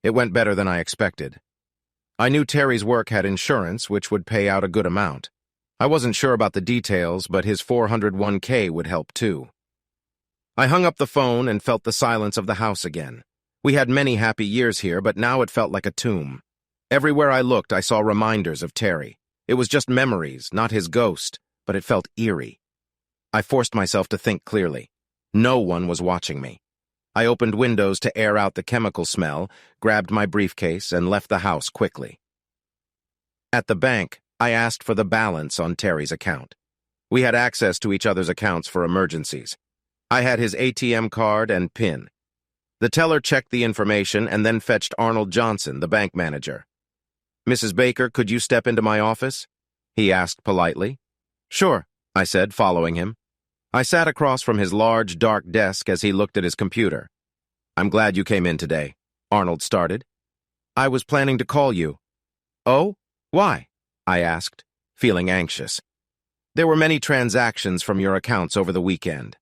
It went better than I expected. I knew Terry's work had insurance, which would pay out a good amount. I wasn't sure about the details, but his 401k would help too. I hung up the phone and felt the silence of the house again. We had many happy years here, but now it felt like a tomb. Everywhere I looked, I saw reminders of Terry. It was just memories, not his ghost, but it felt eerie. I forced myself to think clearly. No one was watching me. I opened windows to air out the chemical smell, grabbed my briefcase, and left the house quickly. At the bank, I asked for the balance on Terry's account. We had access to each other's accounts for emergencies. I had his ATM card and PIN. The teller checked the information and then fetched Arnold Johnson, the bank manager. "Mrs. Baker, could you step into my office?" he asked politely. "Sure," I said, following him. I sat across from his large, dark desk as he looked at his computer. "I'm glad you came in today," Arnold started. "I was planning to call you." "Oh? Why?" I asked, feeling anxious. "There were many transactions from your accounts over the weekend.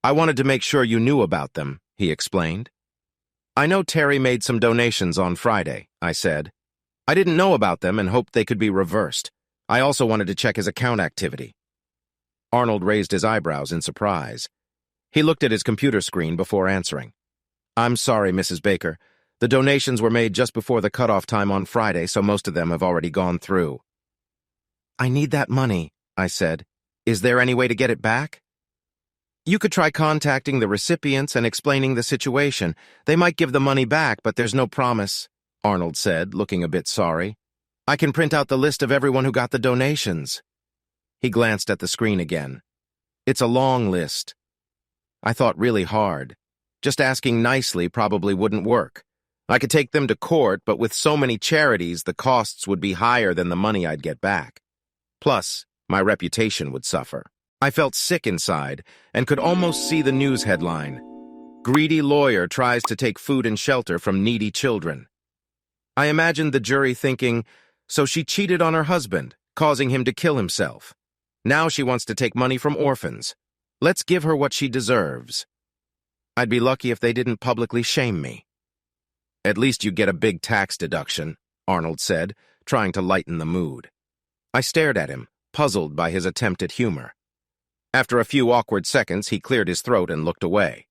I wanted to make sure you knew about them," he explained. "I know Terry made some donations on Friday," I said. "I didn't know about them and hoped they could be reversed. I also wanted to check his account activity." Arnold raised his eyebrows in surprise. He looked at his computer screen before answering. "I'm sorry, Mrs. Baker. The donations were made just before the cutoff time on Friday, so most of them have already gone through." "I need that money," I said. "Is there any way to get it back?" "You could try contacting the recipients and explaining the situation. They might give the money back, but there's no promise," Arnold said, looking a bit sorry. "I can print out the list of everyone who got the donations." He glanced at the screen again. "It's a long list." I thought really hard. Just asking nicely probably wouldn't work. I could take them to court, but with so many charities, the costs would be higher than the money I'd get back. Plus, my reputation would suffer. I felt sick inside and could almost see the news headline. "Greedy lawyer tries to take food and shelter from needy children." I imagined the jury thinking, so she cheated on her husband, causing him to kill himself. Now she wants to take money from orphans. Let's give her what she deserves. I'd be lucky if they didn't publicly shame me. "At least you get a big tax deduction," Arnold said, trying to lighten the mood. I stared at him, puzzled by his attempt at humor. After a few awkward seconds, he cleared his throat and looked away.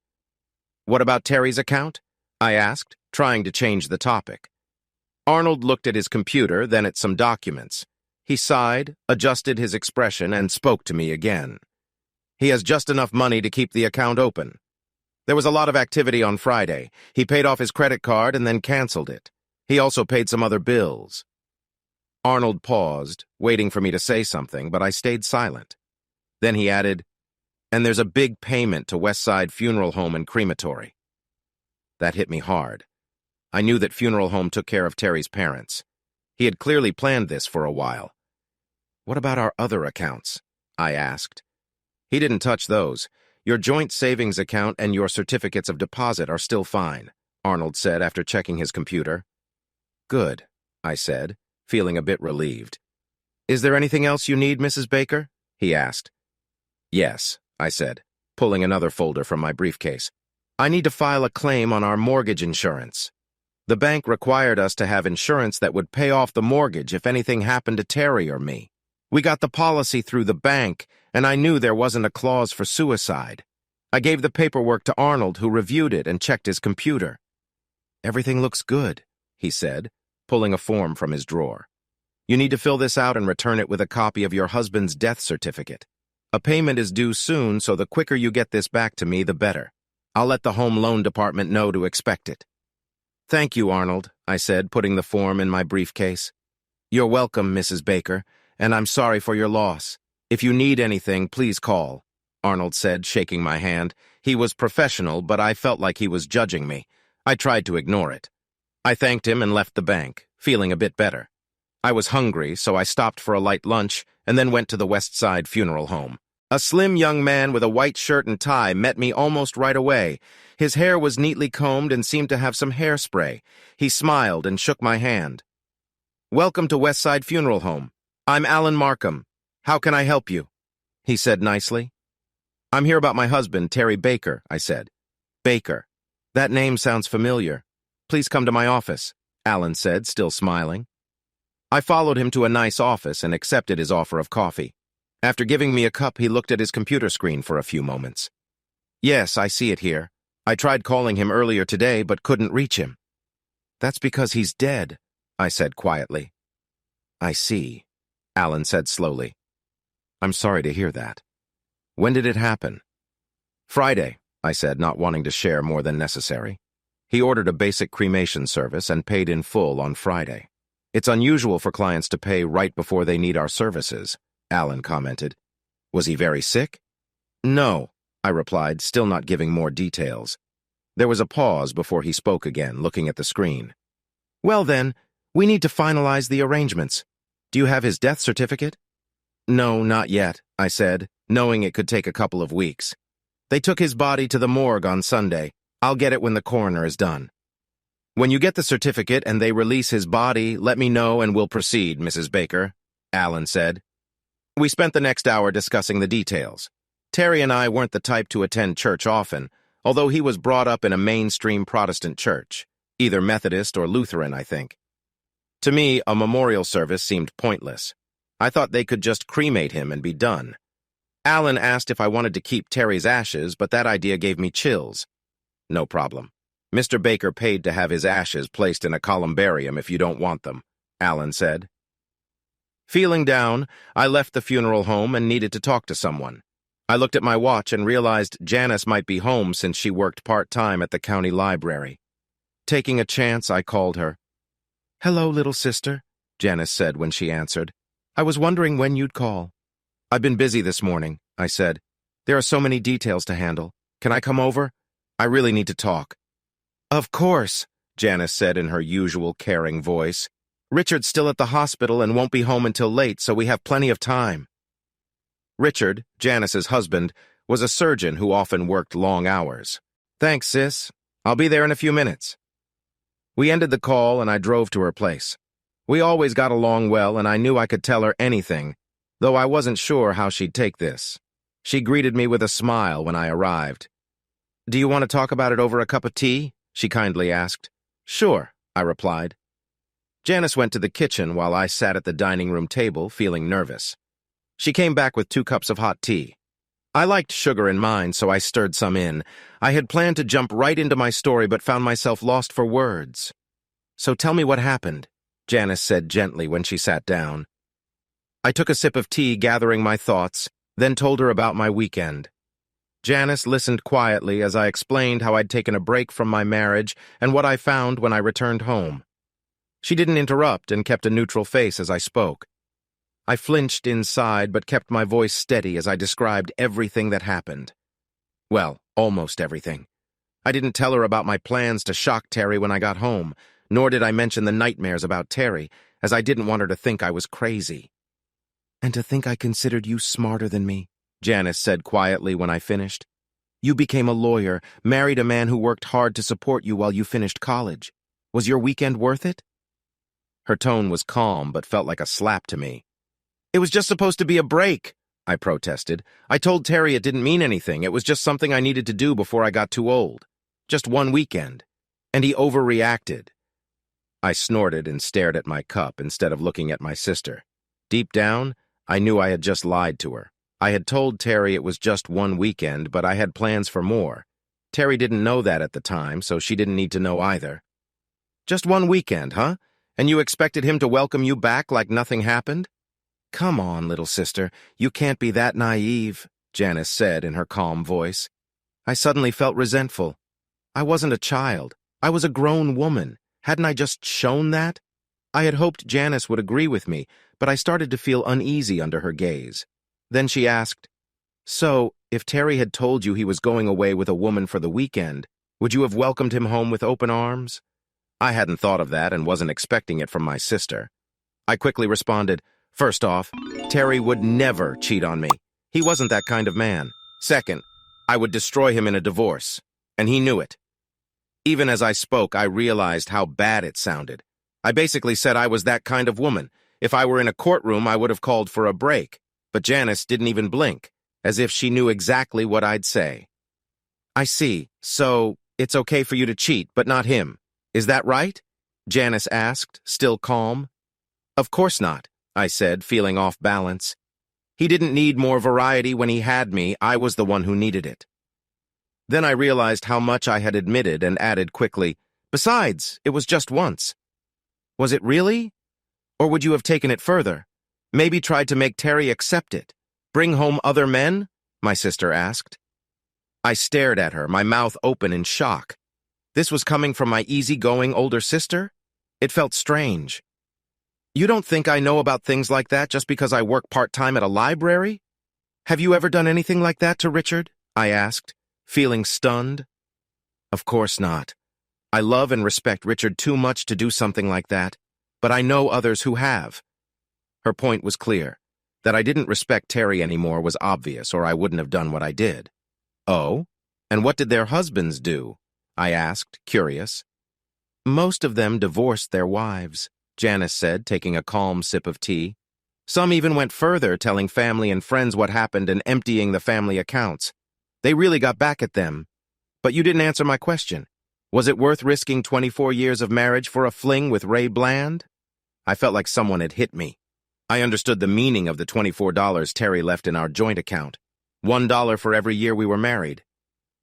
"What about Terry's account?" I asked, trying to change the topic. Arnold looked at his computer, then at some documents. He sighed, adjusted his expression, and spoke to me again. "He has just enough money to keep the account open. There was a lot of activity on Friday. He paid off his credit card and then canceled it. He also paid some other bills." Arnold paused, waiting for me to say something, but I stayed silent. Then he added, "And there's a big payment to Westside Funeral Home and Crematory." That hit me hard. I knew that funeral home took care of Terry's parents. He had clearly planned this for a while. "What about our other accounts?" I asked. "He didn't touch those. Your joint savings account and your certificates of deposit are still fine," Arnold said after checking his computer. "Good," I said, feeling a bit relieved. "Is there anything else you need, Mrs. Baker?" he asked. "Yes," I said, pulling another folder from my briefcase. "I need to file a claim on our mortgage insurance. The bank required us to have insurance that would pay off the mortgage if anything happened to Terry or me. We got the policy through the bank, and I knew there wasn't a clause for suicide. I gave the paperwork to Arnold, who reviewed it and checked his computer." "Everything looks good," he said, pulling a form from his drawer. "You need to fill this out and return it with a copy of your husband's death certificate. A payment is due soon, so the quicker you get this back to me, the better. I'll let the home loan department know to expect it." "Thank you, Arnold," I said, putting the form in my briefcase. "You're welcome, Mrs. Baker, and I'm sorry for your loss. If you need anything, please call," Arnold said, shaking my hand. He was professional, but I felt like he was judging me. I tried to ignore it. I thanked him and left the bank, feeling a bit better. I was hungry, so I stopped for a light lunch and then went to the West Side funeral home. A slim young man with a white shirt and tie met me almost right away. His hair was neatly combed and seemed to have some hairspray. He smiled and shook my hand. "Welcome to West Side Funeral Home. I'm Alan Markham. How can I help you?" he said nicely. "I'm here about my husband, Terry Baker," I said. "Baker. That name sounds familiar. Please come to my office," Alan said, still smiling. I followed him to a nice office and accepted his offer of coffee. After giving me a cup, he looked at his computer screen for a few moments. "Yes, I see it here. I tried calling him earlier today, but couldn't reach him." "That's because he's dead," I said quietly. "I see," Alan said slowly. "I'm sorry to hear that. When did it happen?" "Friday," I said, not wanting to share more than necessary. He ordered a basic cremation service and paid in full on Friday. "It's unusual for clients to pay right before they need our services," Alan commented. "Was he very sick?" "No," I replied, still not giving more details. There was a pause before he spoke again, looking at the screen. "Well then, we need to finalize the arrangements. Do you have his death certificate?" "No, not yet," I said, knowing it could take a couple of weeks. "They took his body to the morgue on Sunday. I'll get it when the coroner is done." "When you get the certificate and they release his body, let me know and we'll proceed, Mrs. Baker," Alan said. We spent the next hour discussing the details. Terry and I weren't the type to attend church often, although he was brought up in a mainstream Protestant church, either Methodist or Lutheran, I think. To me, a memorial service seemed pointless. I thought they could just cremate him and be done. Alan asked if I wanted to keep Terry's ashes, but that idea gave me chills. "No problem. Mr. Baker paid to have his ashes placed in a columbarium if you don't want them," Alan said. Feeling down, I left the funeral home and needed to talk to someone. I looked at my watch and realized Janice might be home since she worked part-time at the county library. Taking a chance, I called her. "Hello, little sister," Janice said when she answered. "I was wondering when you'd call." "I've been busy this morning," I said. "There are so many details to handle. Can I come over? I really need to talk." "Of course," Janice said in her usual caring voice. "Richard's still at the hospital and won't be home until late, so we have plenty of time." Richard, Janice's husband, was a surgeon who often worked long hours. "Thanks, sis. I'll be there in a few minutes." We ended the call and I drove to her place. We always got along well and I knew I could tell her anything, though I wasn't sure how she'd take this. She greeted me with a smile when I arrived. "Do you want to talk about it over a cup of tea?" she kindly asked. "Sure," I replied. Janice went to the kitchen while I sat at the dining room table, feeling nervous. She came back with 2 cups of hot tea. I liked sugar in mine, so I stirred some in. I had planned to jump right into my story but found myself lost for words. "So tell me what happened," Janice said gently when she sat down. I took a sip of tea, gathering my thoughts, then told her about my weekend. Janice listened quietly as I explained how I'd taken a break from my marriage and what I found when I returned home. She didn't interrupt and kept a neutral face as I spoke. I flinched inside but kept my voice steady as I described everything that happened. Well, almost everything. I didn't tell her about my plans to shock Terry when I got home, nor did I mention the nightmares about Terry, as I didn't want her to think I was crazy. "And to think I considered you smarter than me," Janice said quietly when I finished. "You became a lawyer, married a man who worked hard to support you while you finished college. Was your weekend worth it?" Her tone was calm but felt like a slap to me. "It was just supposed to be a break," I protested. "I told Terry it didn't mean anything. It was just something I needed to do before I got too old. Just one weekend." And he overreacted. I snorted and stared at my cup instead of looking at my sister. Deep down, I knew I had just lied to her. I had told Terry it was just one weekend, but I had plans for more. Terry didn't know that at the time, so she didn't need to know either. "Just one weekend, huh? And you expected him to welcome you back like nothing happened?" "Come on, little sister, you can't be that naive," Janice said in her calm voice. I suddenly felt resentful. I wasn't a child. I was a grown woman. Hadn't I just shown that? I had hoped Janice would agree with me, but I started to feel uneasy under her gaze. Then she asked, "So, if Terry had told you he was going away with a woman for the weekend, would you have welcomed him home with open arms?" I hadn't thought of that and wasn't expecting it from my sister. I quickly responded, "First off, Terry would never cheat on me. He wasn't that kind of man. Second, I would destroy him in a divorce, and he knew it." Even as I spoke, I realized how bad it sounded. I basically said I was that kind of woman. If I were in a courtroom, I would have called for a break. But Janice didn't even blink, as if she knew exactly what I'd say. "I see. So, it's okay for you to cheat, but not him. Is that right?" Janice asked, still calm. "Of course not," I said, feeling off balance. "He didn't need more variety when he had me. I was the one who needed it." Then I realized how much I had admitted and added quickly, "Besides, it was just once." "Was it really? Or would you have taken it further? Maybe tried to make Terry accept it? Bring home other men?" my sister asked. I stared at her, my mouth open in shock. This was coming from my easygoing older sister? It felt strange. "You don't think I know about things like that just because I work part-time at a library? Have you ever done anything like that to Richard?" I asked, feeling stunned. "Of course not. I love and respect Richard too much to do something like that, but I know others who have." Her point was clear. That I didn't respect Terry anymore was obvious, or I wouldn't have done what I did. "Oh? And what did their husbands do?" I asked, curious. "Most of them divorced their wives," Janice said, taking a calm sip of tea. "Some even went further, telling family and friends what happened and emptying the family accounts. They really got back at them. But you didn't answer my question. Was it worth risking 24 years of marriage for a fling with Ray Bland?" I felt like someone had hit me. I understood the meaning of the $24 Terry left in our joint account. $1 for every year we were married.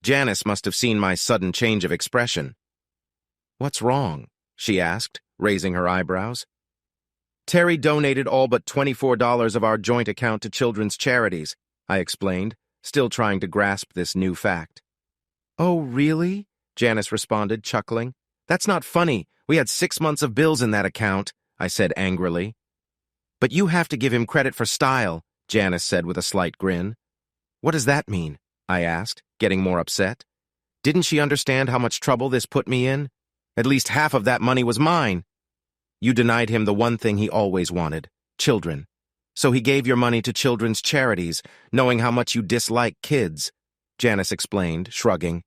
Janice must have seen my sudden change of expression. "What's wrong?" she asked, raising her eyebrows. "Terry donated all but $24 of our joint account to children's charities," I explained, still trying to grasp this new fact. "Oh, really?" Janice responded, chuckling. "That's not funny. We had 6 months of bills in that account," I said angrily. "But you have to give him credit for style," Janice said with a slight grin. "What does that mean?" I asked, getting more upset. Didn't she understand how much trouble this put me in? At least half of that money was mine. "You denied him the one thing he always wanted, children. So he gave your money to children's charities, knowing how much you dislike kids," Janice explained, shrugging.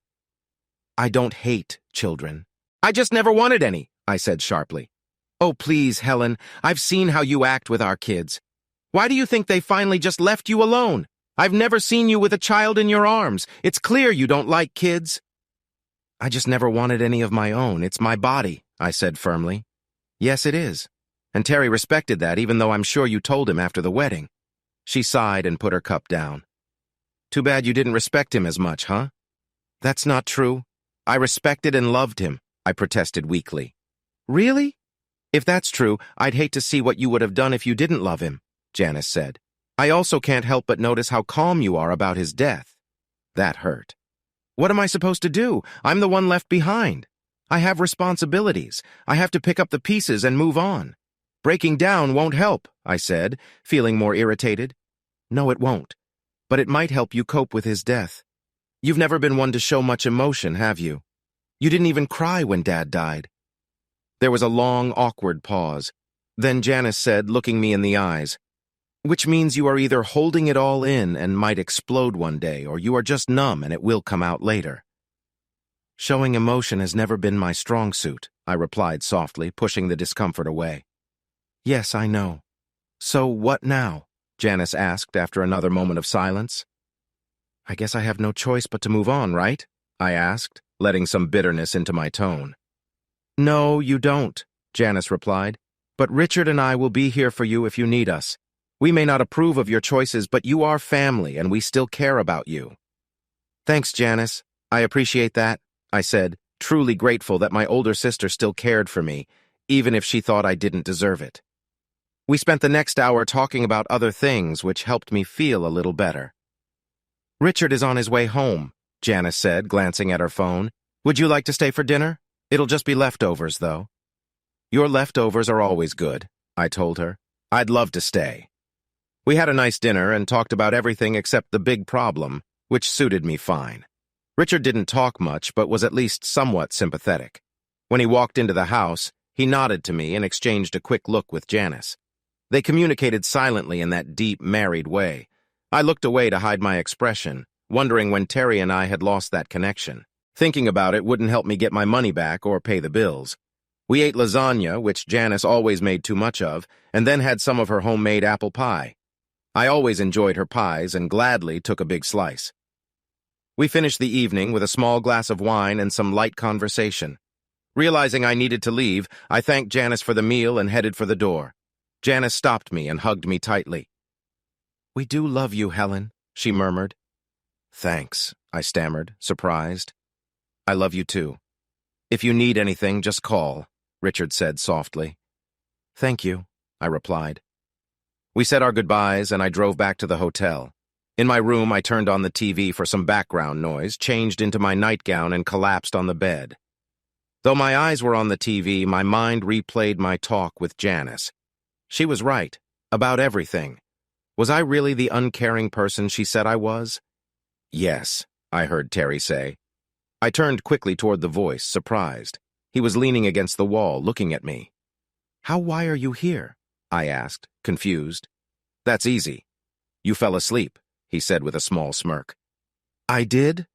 "I don't hate children. I just never wanted any," I said sharply. "Oh, please, Helen, I've seen how you act with our kids. Why do you think they finally just left you alone? I've never seen you with a child in your arms. It's clear you don't like kids." "I just never wanted any of my own. It's my body," I said firmly. "Yes, it is. And Terry respected that, even though I'm sure you told him after the wedding." She sighed and put her cup down. "Too bad you didn't respect him as much, huh?" "That's not true. I respected and loved him," I protested weakly. "Really? If that's true, I'd hate to see what you would have done if you didn't love him," Janice said. "I also can't help but notice how calm you are about his death." That hurt. What am I supposed to do? I'm the one left behind. I have responsibilities. I have to pick up the pieces and move on. "Breaking down won't help," I said, feeling more irritated. "No, it won't. But it might help you cope with his death. You've never been one to show much emotion, have you?" You didn't even cry when Dad died." There was a long, awkward pause. Then Janice said, looking me in the eyes, "Which means you are either holding it all in and might explode one day, or you are just numb and it will come out later." "Showing emotion has never been my strong suit," I replied softly, pushing the discomfort away. "Yes, I know. So what now?" Janice asked after another moment of silence. "I guess I have no choice but to move on, right?" I asked, letting some bitterness into my tone. "No, you don't," Janice replied. "But Richard and I will be here for you if you need us. We may not approve of your choices, but you are family and we still care about you." "Thanks, Janice. I appreciate that," I said, truly grateful that my older sister still cared for me, even if she thought I didn't deserve it. We spent the next hour talking about other things, which helped me feel a little better. "Richard is on his way home," Janice said, glancing at her phone. "Would you like to stay for dinner? It'll just be leftovers, though." "Your leftovers are always good," I told her. "I'd love to stay." We had a nice dinner and talked about everything except the big problem, which suited me fine. Richard didn't talk much, but was at least somewhat sympathetic. When he walked into the house, he nodded to me and exchanged a quick look with Janice. They communicated silently in that deep, married way. I looked away to hide my expression, wondering when Terry and I had lost that connection. Thinking about it wouldn't help me get my money back or pay the bills. We ate lasagna, which Janice always made too much of, and then had some of her homemade apple pie. I always enjoyed her pies and gladly took a big slice. We finished the evening with a small glass of wine and some light conversation. Realizing I needed to leave, I thanked Janice for the meal and headed for the door. Janice stopped me and hugged me tightly. "We do love you, Helen," she murmured. "Thanks," I stammered, surprised. "I love you too. If you need anything, just call," Richard said softly. "Thank you," I replied. We said our goodbyes and I drove back to the hotel. In my room, I turned on the TV for some background noise, changed into my nightgown, and collapsed on the bed. Though my eyes were on the TV, my mind replayed my talk with Janice. She was right, about everything. Was I really the uncaring person she said I was? "Yes," I heard Terry say. I turned quickly toward the voice, surprised. He was leaning against the wall, looking at me. Why are you here?" I asked, confused. "That's easy. You fell asleep," he said with a small smirk. "I did?"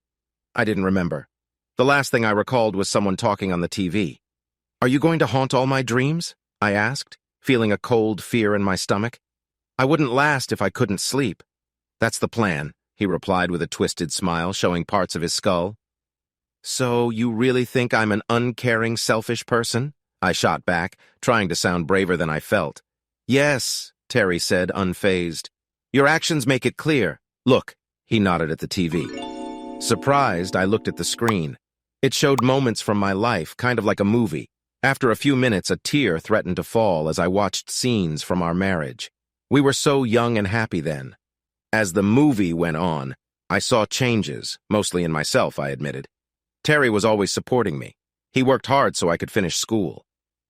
I didn't remember. The last thing I recalled was someone talking on the TV. "Are you going to haunt all my dreams?" I asked, feeling a cold fear in my stomach. "I wouldn't last if I couldn't sleep." "That's the plan," he replied with a twisted smile, showing parts of his skull. "So you really think I'm an uncaring, selfish person?" I shot back, trying to sound braver than I felt. "Yes," Terry said, unfazed. "Your actions make it clear. Look," he nodded at the TV. Surprised, I looked at the screen. It showed moments from my life, kind of like a movie. After a few minutes, a tear threatened to fall as I watched scenes from our marriage. We were so young and happy then. As the movie went on, I saw changes, mostly in myself, I admitted. Terry was always supporting me. He worked hard so I could finish school.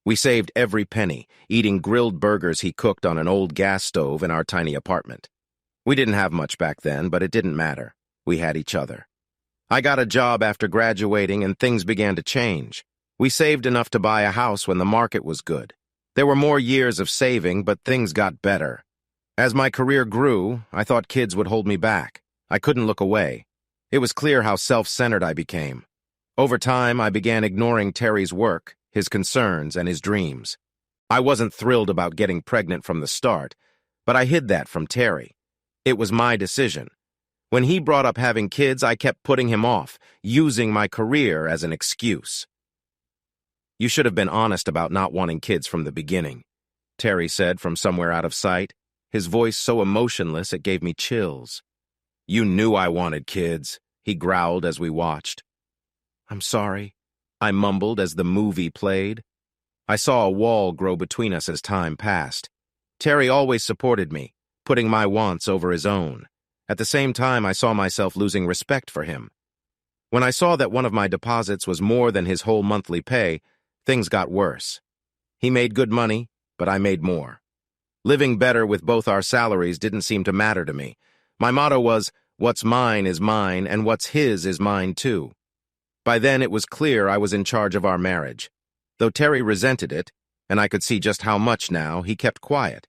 We saved every penny, eating grilled burgers he cooked on an old gas stove in our tiny apartment. We didn't have much back then, but it didn't matter. We had each other. I got a job after graduating and things began to change. We saved enough to buy a house when the market was good. There were more years of saving, but things got better. As my career grew, I thought kids would hold me back. I couldn't look away. It was clear how self-centered I became. Over time, I began ignoring Terry's work, his concerns, and his dreams. I wasn't thrilled about getting pregnant from the start, but I hid that from Terry. It was my decision. When he brought up having kids, I kept putting him off, using my career as an excuse. "You should have been honest about not wanting kids from the beginning," Terry said from somewhere out of sight, his voice so emotionless it gave me chills. "You knew I wanted kids," he growled as we watched. "I'm sorry," I mumbled as the movie played. I saw a wall grow between us as time passed. Terry always supported me, putting my wants over his own. At the same time, I saw myself losing respect for him. When I saw that one of my deposits was more than his whole monthly pay, things got worse. He made good money, but I made more. Living better with both our salaries didn't seem to matter to me. My motto was, what's mine is mine, and what's his is mine too. By then, it was clear I was in charge of our marriage. Though Terry resented it, and I could see just how much now, he kept quiet.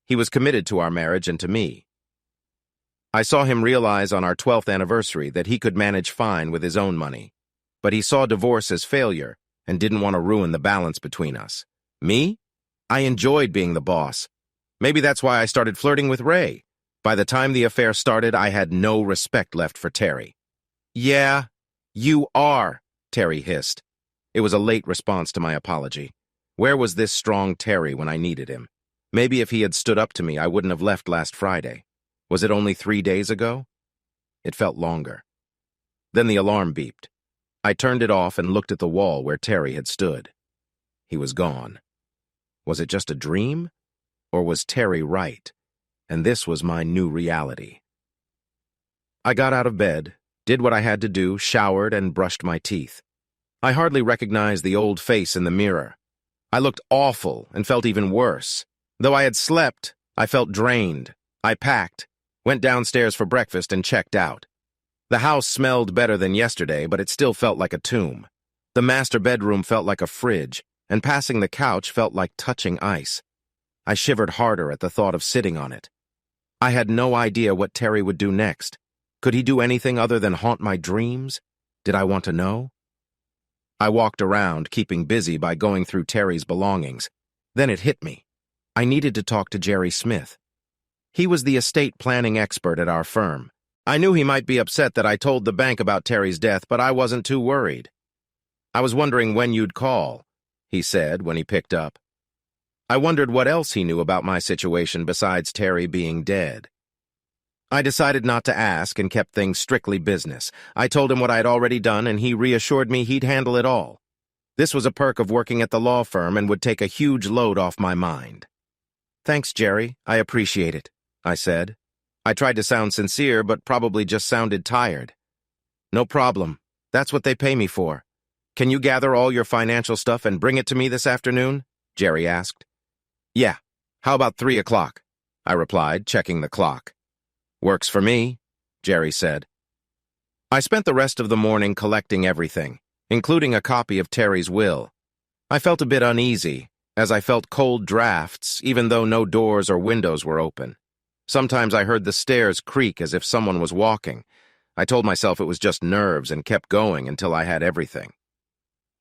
He was committed to our marriage and to me. I saw him realize on our 12th anniversary that he could manage fine with his own money. But he saw divorce as failure and didn't want to ruin the balance between us. Me? I enjoyed being the boss. Maybe that's why I started flirting with Ray. By the time the affair started, I had no respect left for Terry. Yeah, you are, Terry hissed. It was a late response to my apology. Where was this strong Terry when I needed him? Maybe if he had stood up to me, I wouldn't have left last Friday. Was it only 3 days ago? It felt longer. Then the alarm beeped. I turned it off and looked at the wall where Terry had stood. He was gone. Was it just a dream? Or was Terry right? And this was my new reality. I got out of bed, did what I had to do, showered, and brushed my teeth. I hardly recognized the old face in the mirror. I looked awful and felt even worse. Though I had slept, I felt drained. I packed, went downstairs for breakfast, and checked out. The house smelled better than yesterday, but it still felt like a tomb. The master bedroom felt like a fridge, and passing the couch felt like touching ice. I shivered harder at the thought of sitting on it. I had no idea what Terry would do next. Could he do anything other than haunt my dreams? Did I want to know? I walked around, keeping busy by going through Terry's belongings. Then it hit me. I needed to talk to Jerry Smith. He was the estate planning expert at our firm. I knew he might be upset that I told the bank about Terry's death, but I wasn't too worried. I was wondering when you'd call, he said when he picked up. I wondered what else he knew about my situation besides Terry being dead. I decided not to ask and kept things strictly business. I told him what I had already done, and he reassured me he'd handle it all. This was a perk of working at the law firm and would take a huge load off my mind. Thanks, Jerry. I appreciate it, I said. I tried to sound sincere, but probably just sounded tired. No problem. That's what they pay me for. Can you gather all your financial stuff and bring it to me this afternoon? Jerry asked. Yeah. How about 3 o'clock? I replied, checking the clock. Works for me, Jerry said. I spent the rest of the morning collecting everything, including a copy of Terry's will. I felt a bit uneasy, as I felt cold drafts, even though no doors or windows were open. Sometimes I heard the stairs creak as if someone was walking. I told myself it was just nerves and kept going until I had everything.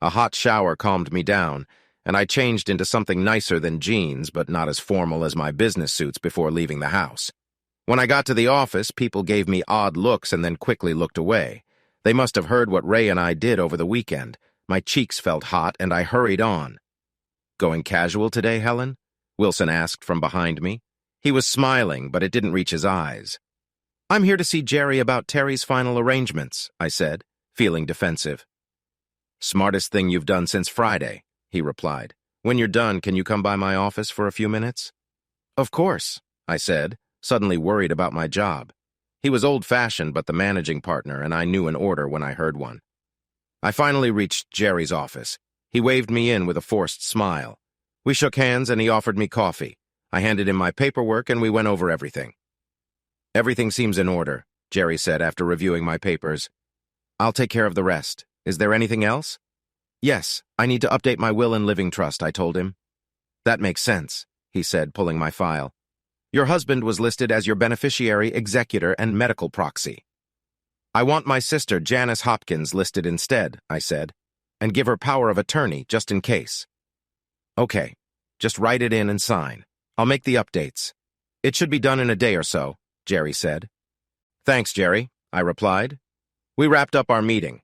A hot shower calmed me down, and I changed into something nicer than jeans, but not as formal as my business suits before leaving the house. When I got to the office, people gave me odd looks and then quickly looked away. They must have heard what Ray and I did over the weekend. My cheeks felt hot, and I hurried on. Going casual today, Helen? Wilson asked from behind me. He was smiling, but it didn't reach his eyes. I'm here to see Jerry about Terry's final arrangements, I said, feeling defensive. Smartest thing you've done since Friday, he replied. When you're done, can you come by my office for a few minutes? Of course, I said, suddenly worried about my job. He was old-fashioned but the managing partner, and I knew an order when I heard one. I finally reached Jerry's office. He waved me in with a forced smile. We shook hands and he offered me coffee. I handed him my paperwork and we went over everything. Everything seems in order, Jerry said after reviewing my papers. I'll take care of the rest. Is there anything else? Yes, I need to update my will and living trust, I told him. That makes sense, he said, pulling my file. Your husband was listed as your beneficiary, executor, and medical proxy. I want my sister, Janice Hopkins, listed instead, I said, and give her power of attorney just in case. Okay, just write it in and sign. I'll make the updates. It should be done in a day or so, Jerry said. Thanks, Jerry, I replied. We wrapped up our meeting.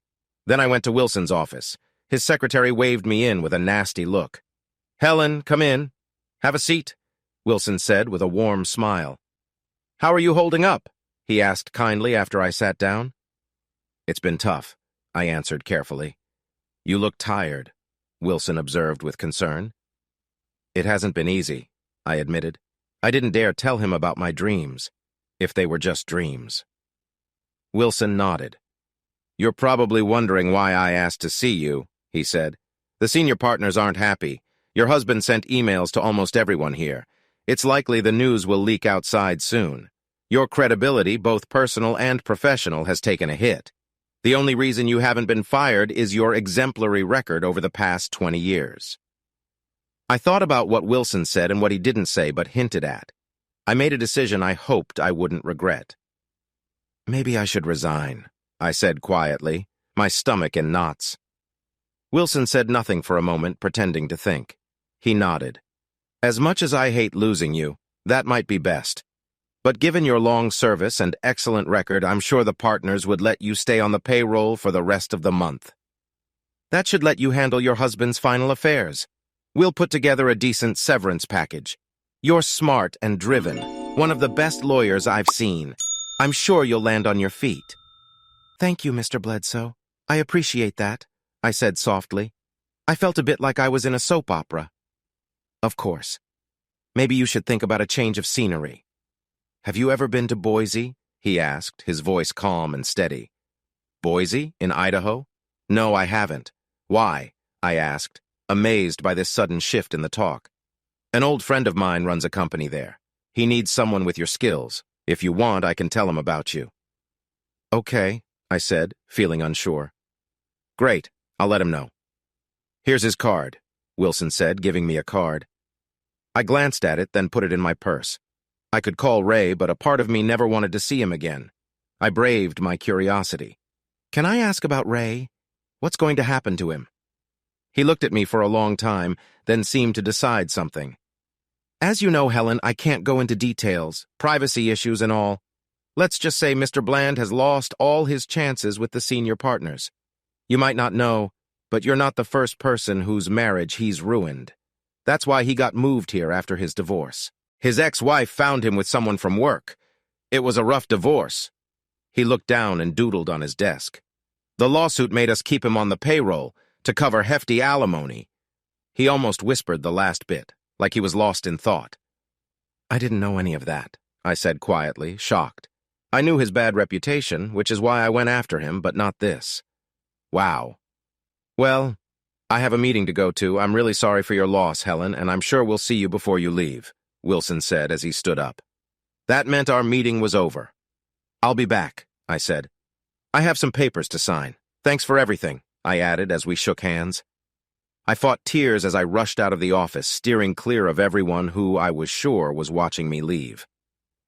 Then I went to Wilson's office. His secretary waved me in with a nasty look. Helen, come in. Have a seat, Wilson said with a warm smile. How are you holding up? He asked kindly after I sat down. It's been tough, I answered carefully. You look tired, Wilson observed with concern. It hasn't been easy, I admitted. I didn't dare tell him about my dreams, if they were just dreams. Wilson nodded. You're probably wondering why I asked to see you, he said. The senior partners aren't happy. Your husband sent emails to almost everyone here. It's likely the news will leak outside soon. Your credibility, both personal and professional, has taken a hit. The only reason you haven't been fired is your exemplary record over the past 20 years. I thought about what Wilson said and what he didn't say but hinted at. I made a decision I hoped I wouldn't regret. Maybe I should resign, I said quietly, my stomach in knots. Wilson said nothing for a moment, pretending to think. He nodded. As much as I hate losing you, that might be best. But given your long service and excellent record, I'm sure the partners would let you stay on the payroll for the rest of the month. That should let you handle your husband's final affairs. We'll put together a decent severance package. You're smart and driven, one of the best lawyers I've seen. I'm sure you'll land on your feet. Thank you, Mr. Bledsoe. I appreciate that, I said softly. I felt a bit like I was in a soap opera. Of course. Maybe you should think about a change of scenery. Have you ever been to Boise? He asked, his voice calm and steady. Boise? In Idaho? No, I haven't. Why? I asked, amazed by this sudden shift in the talk. An old friend of mine runs a company there. He needs someone with your skills. If you want, I can tell him about you. Okay, I said, feeling unsure. Great, I'll let him know. Here's his card, Wilson said, giving me a card. I glanced at it, then put it in my purse. I could call Ray, but a part of me never wanted to see him again. I braved my curiosity. Can I ask about Ray? What's going to happen to him? He looked at me for a long time, then seemed to decide something. As you know, Helen, I can't go into details, privacy issues and all. Let's just say Mr. Bland has lost all his chances with the senior partners. You might not know, but you're not the first person whose marriage he's ruined. That's why he got moved here after his divorce. His ex-wife found him with someone from work. It was a rough divorce. He looked down and doodled on his desk. The lawsuit made us keep him on the payroll to cover hefty alimony. He almost whispered the last bit, like he was lost in thought. I didn't know any of that, I said quietly, shocked. I knew his bad reputation, which is why I went after him, but not this. Wow. Well, I have a meeting to go to. I'm really sorry for your loss, Helen, and I'm sure we'll see you before you leave, Wilson said as he stood up. That meant our meeting was over. I'll be back, I said. I have some papers to sign. Thanks for everything, I added as we shook hands. I fought tears as I rushed out of the office, steering clear of everyone who I was sure was watching me leave.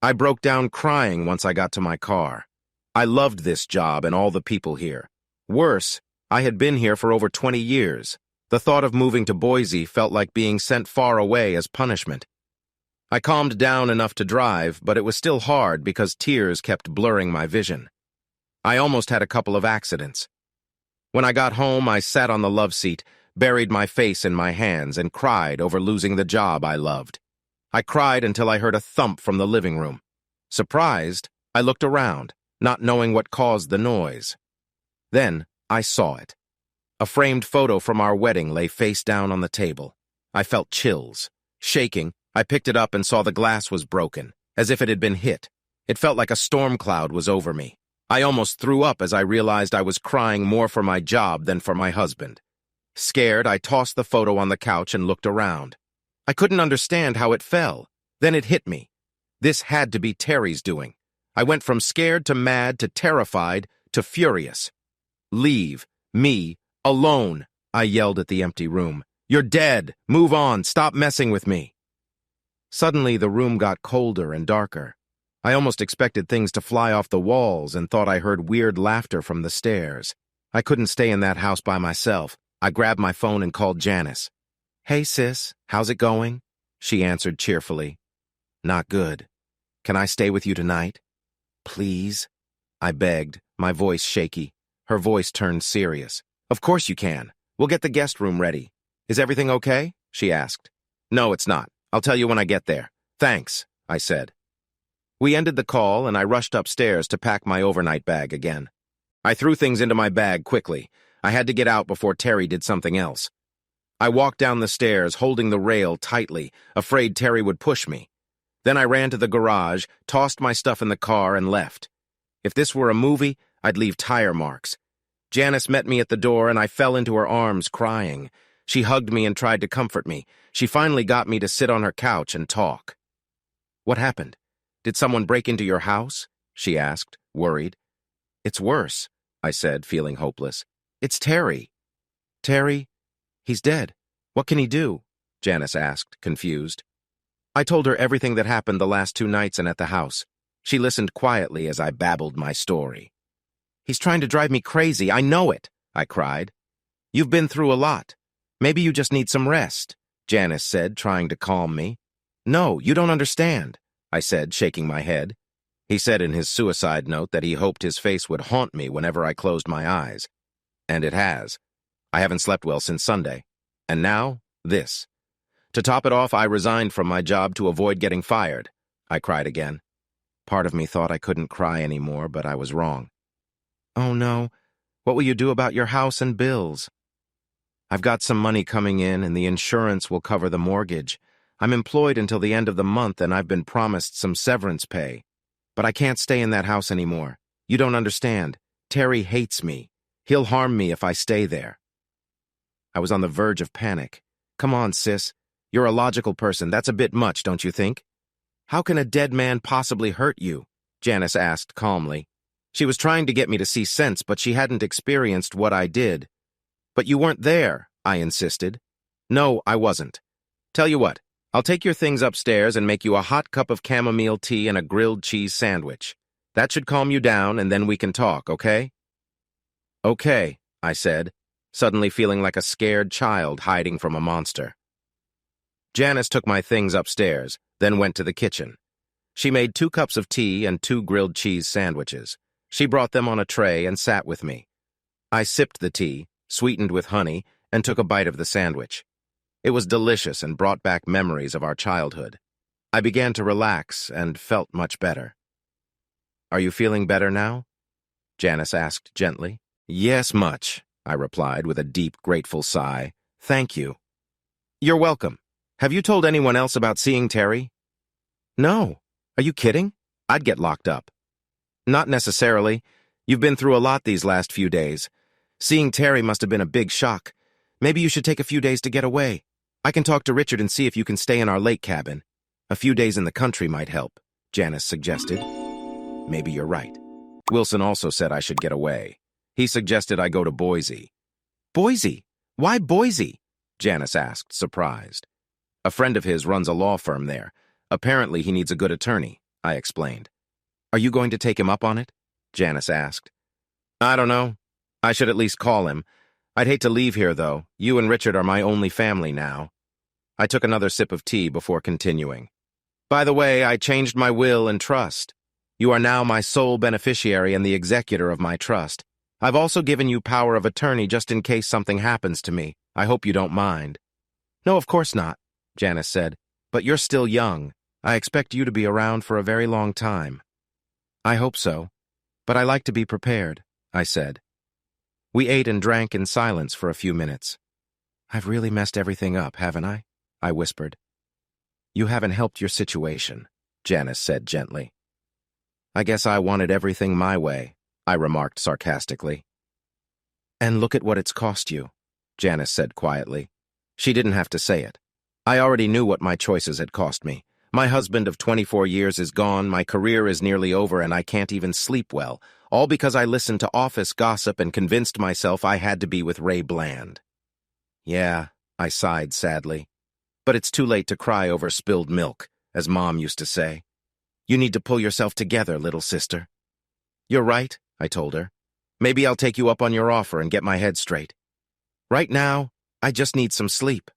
I broke down crying once I got to my car. I loved this job and all the people here. Worse, I had been here for over 20 years. The thought of moving to Boise felt like being sent far away as punishment. I calmed down enough to drive, but it was still hard because tears kept blurring my vision. I almost had a couple of accidents. When I got home, I sat on the love seat, buried my face in my hands, and cried over losing the job I loved. I cried until I heard a thump from the living room. Surprised, I looked around, not knowing what caused the noise. Then, I saw it. A framed photo from our wedding lay face down on the table. I felt chills. Shaking, I picked it up and saw the glass was broken, as if it had been hit. It felt like a storm cloud was over me. I almost threw up as I realized I was crying more for my job than for my husband. Scared, I tossed the photo on the couch and looked around. I couldn't understand how it fell. Then it hit me. This had to be Terry's doing. I went from scared to mad to terrified to furious. Leave. Me. Alone, I yelled at the empty room. You're dead. Move on. Stop messing with me. Suddenly, the room got colder and darker. I almost expected things to fly off the walls and thought I heard weird laughter from the stairs. I couldn't stay in that house by myself. I grabbed my phone and called Janice. Hey, sis, how's it going? She answered cheerfully. Not good. Can I stay with you tonight? Please? I begged, my voice shaky. Her voice turned serious. Of course you can. We'll get the guest room ready. Is everything okay? She asked. No, it's not. I'll tell you when I get there. Thanks, I said. We ended the call and I rushed upstairs to pack my overnight bag again. I threw things into my bag quickly. I had to get out before Terry did something else. I walked down the stairs, holding the rail tightly, afraid Terry would push me. Then I ran to the garage, tossed my stuff in the car, and left. If this were a movie, I'd leave tire marks. Janice met me at the door, and I fell into her arms, crying. She hugged me and tried to comfort me. She finally got me to sit on her couch and talk. What happened? Did someone break into your house? She asked, worried. It's worse. I said, feeling hopeless. It's Terry. Terry? He's dead. What can he do? Janice asked, confused. I told her everything that happened the last 2 nights and at the house. She listened quietly as I babbled my story. He's trying to drive me crazy, I know it, I cried. You've been through a lot. Maybe you just need some rest, Janice said, trying to calm me. No, you don't understand, I said, shaking my head. He said in his suicide note that he hoped his face would haunt me whenever I closed my eyes. And it has. I haven't slept well since Sunday. And now, this. To top it off, I resigned from my job to avoid getting fired. I cried again. Part of me thought I couldn't cry anymore, but I was wrong. Oh no, what will you do about your house and bills? I've got some money coming in and the insurance will cover the mortgage. I'm employed until the end of the month and I've been promised some severance pay. But I can't stay in that house anymore. You don't understand. Terry hates me. He'll harm me if I stay there. I was on the verge of panic. Come on, sis. You're a logical person. That's a bit much, don't you think? How can a dead man possibly hurt you? Janice asked calmly. She was trying to get me to see sense, but she hadn't experienced what I did. But you weren't there, I insisted. No, I wasn't. Tell you what, I'll take your things upstairs and make you a hot cup of chamomile tea and a grilled cheese sandwich. That should calm you down, and then we can talk, okay? Okay, I said, suddenly feeling like a scared child hiding from a monster. Janice took my things upstairs, then went to the kitchen. She made 2 cups of tea and 2 grilled cheese sandwiches. She brought them on a tray and sat with me. I sipped the tea, sweetened with honey, and took a bite of the sandwich. It was delicious and brought back memories of our childhood. I began to relax and felt much better. Are you feeling better now? Janice asked gently. Yes, much, I replied with a deep, grateful sigh. Thank you. You're welcome. Have you told anyone else about seeing Terry? No. Are you kidding? I'd get locked up. Not necessarily. You've been through a lot these last few days. Seeing Terry must have been a big shock. Maybe you should take a few days to get away. I can talk to Richard and see if you can stay in our lake cabin. A few days in the country might help, Janice suggested. Maybe you're right. Wilson also said I should get away. He suggested I go to Boise. Boise? Why Boise? Janice asked, surprised. A friend of his runs a law firm there. Apparently he needs a good attorney, I explained. Are you going to take him up on it? Janice asked. I don't know. I should at least call him. I'd hate to leave here, though. You and Richard are my only family now. I took another sip of tea before continuing. By the way, I changed my will and trust. You are now my sole beneficiary and the executor of my trust. I've also given you power of attorney just in case something happens to me. I hope you don't mind. No, of course not, Janice said. But you're still young. I expect you to be around for a very long time. I hope so. But I like to be prepared, I said. We ate and drank in silence for a few minutes. I've really messed everything up, haven't I? I whispered. You haven't helped your situation, Janice said gently. I guess I wanted everything my way, I remarked sarcastically. And look at what it's cost you, Janice said quietly. She didn't have to say it. I already knew what my choices had cost me. My husband of 24 years is gone, my career is nearly over, and I can't even sleep well, all because I listened to office gossip and convinced myself I had to be with Ray Bland. Yeah, I sighed sadly. But it's too late to cry over spilled milk, as Mom used to say. You need to pull yourself together, little sister. You're right, I told her. Maybe I'll take you up on your offer and get my head straight. Right now, I just need some sleep.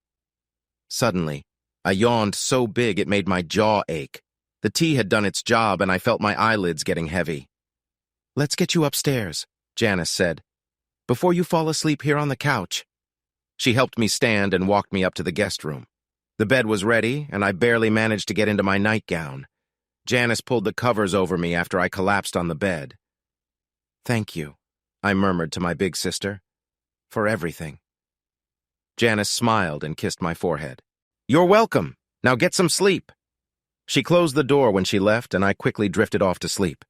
Suddenly, I yawned so big it made my jaw ache. The tea had done its job and I felt my eyelids getting heavy. Let's get you upstairs, Janice said, before you fall asleep here on the couch. She helped me stand and walked me up to the guest room. The bed was ready, and I barely managed to get into my nightgown. Janice pulled the covers over me after I collapsed on the bed. Thank you, I murmured to my big sister, for everything. Janice smiled and kissed my forehead. You're welcome. Now get some sleep. She closed the door when she left, and I quickly drifted off to sleep.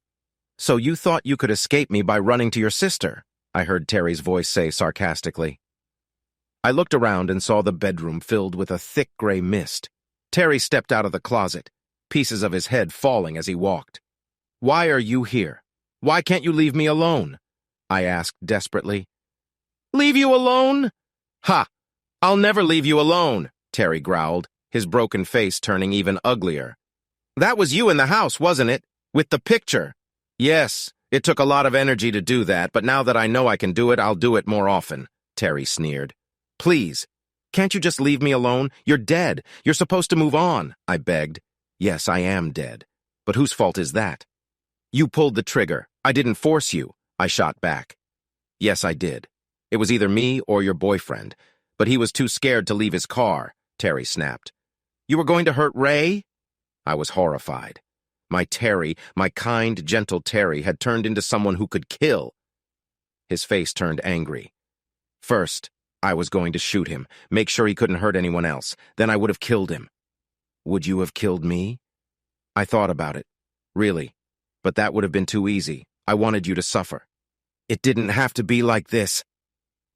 So you thought you could escape me by running to your sister, I heard Terry's voice say sarcastically. I looked around and saw the bedroom filled with a thick gray mist. Terry stepped out of the closet, pieces of his head falling as he walked. Why are you here? Why can't you leave me alone? I asked desperately. Leave you alone? Ha! I'll never leave you alone, Terry growled, his broken face turning even uglier. That was you in the house, wasn't it? With the picture. Yes, it took a lot of energy to do that, but now that I know I can do it, I'll do it more often, Terry sneered. Please, can't you just leave me alone? You're dead. You're supposed to move on, I begged. Yes, I am dead. But whose fault is that? You pulled the trigger. I didn't force you, I shot back. Yes, I did. It was either me or your boyfriend, but he was too scared to leave his car, Terry snapped. You were going to hurt Ray? I was horrified. My Terry, my kind, gentle Terry, had turned into someone who could kill. His face turned angry. First, I was going to shoot him, make sure he couldn't hurt anyone else. Then I would have killed him. Would you have killed me? I thought about it. Really. But that would have been too easy. I wanted you to suffer. It didn't have to be like this.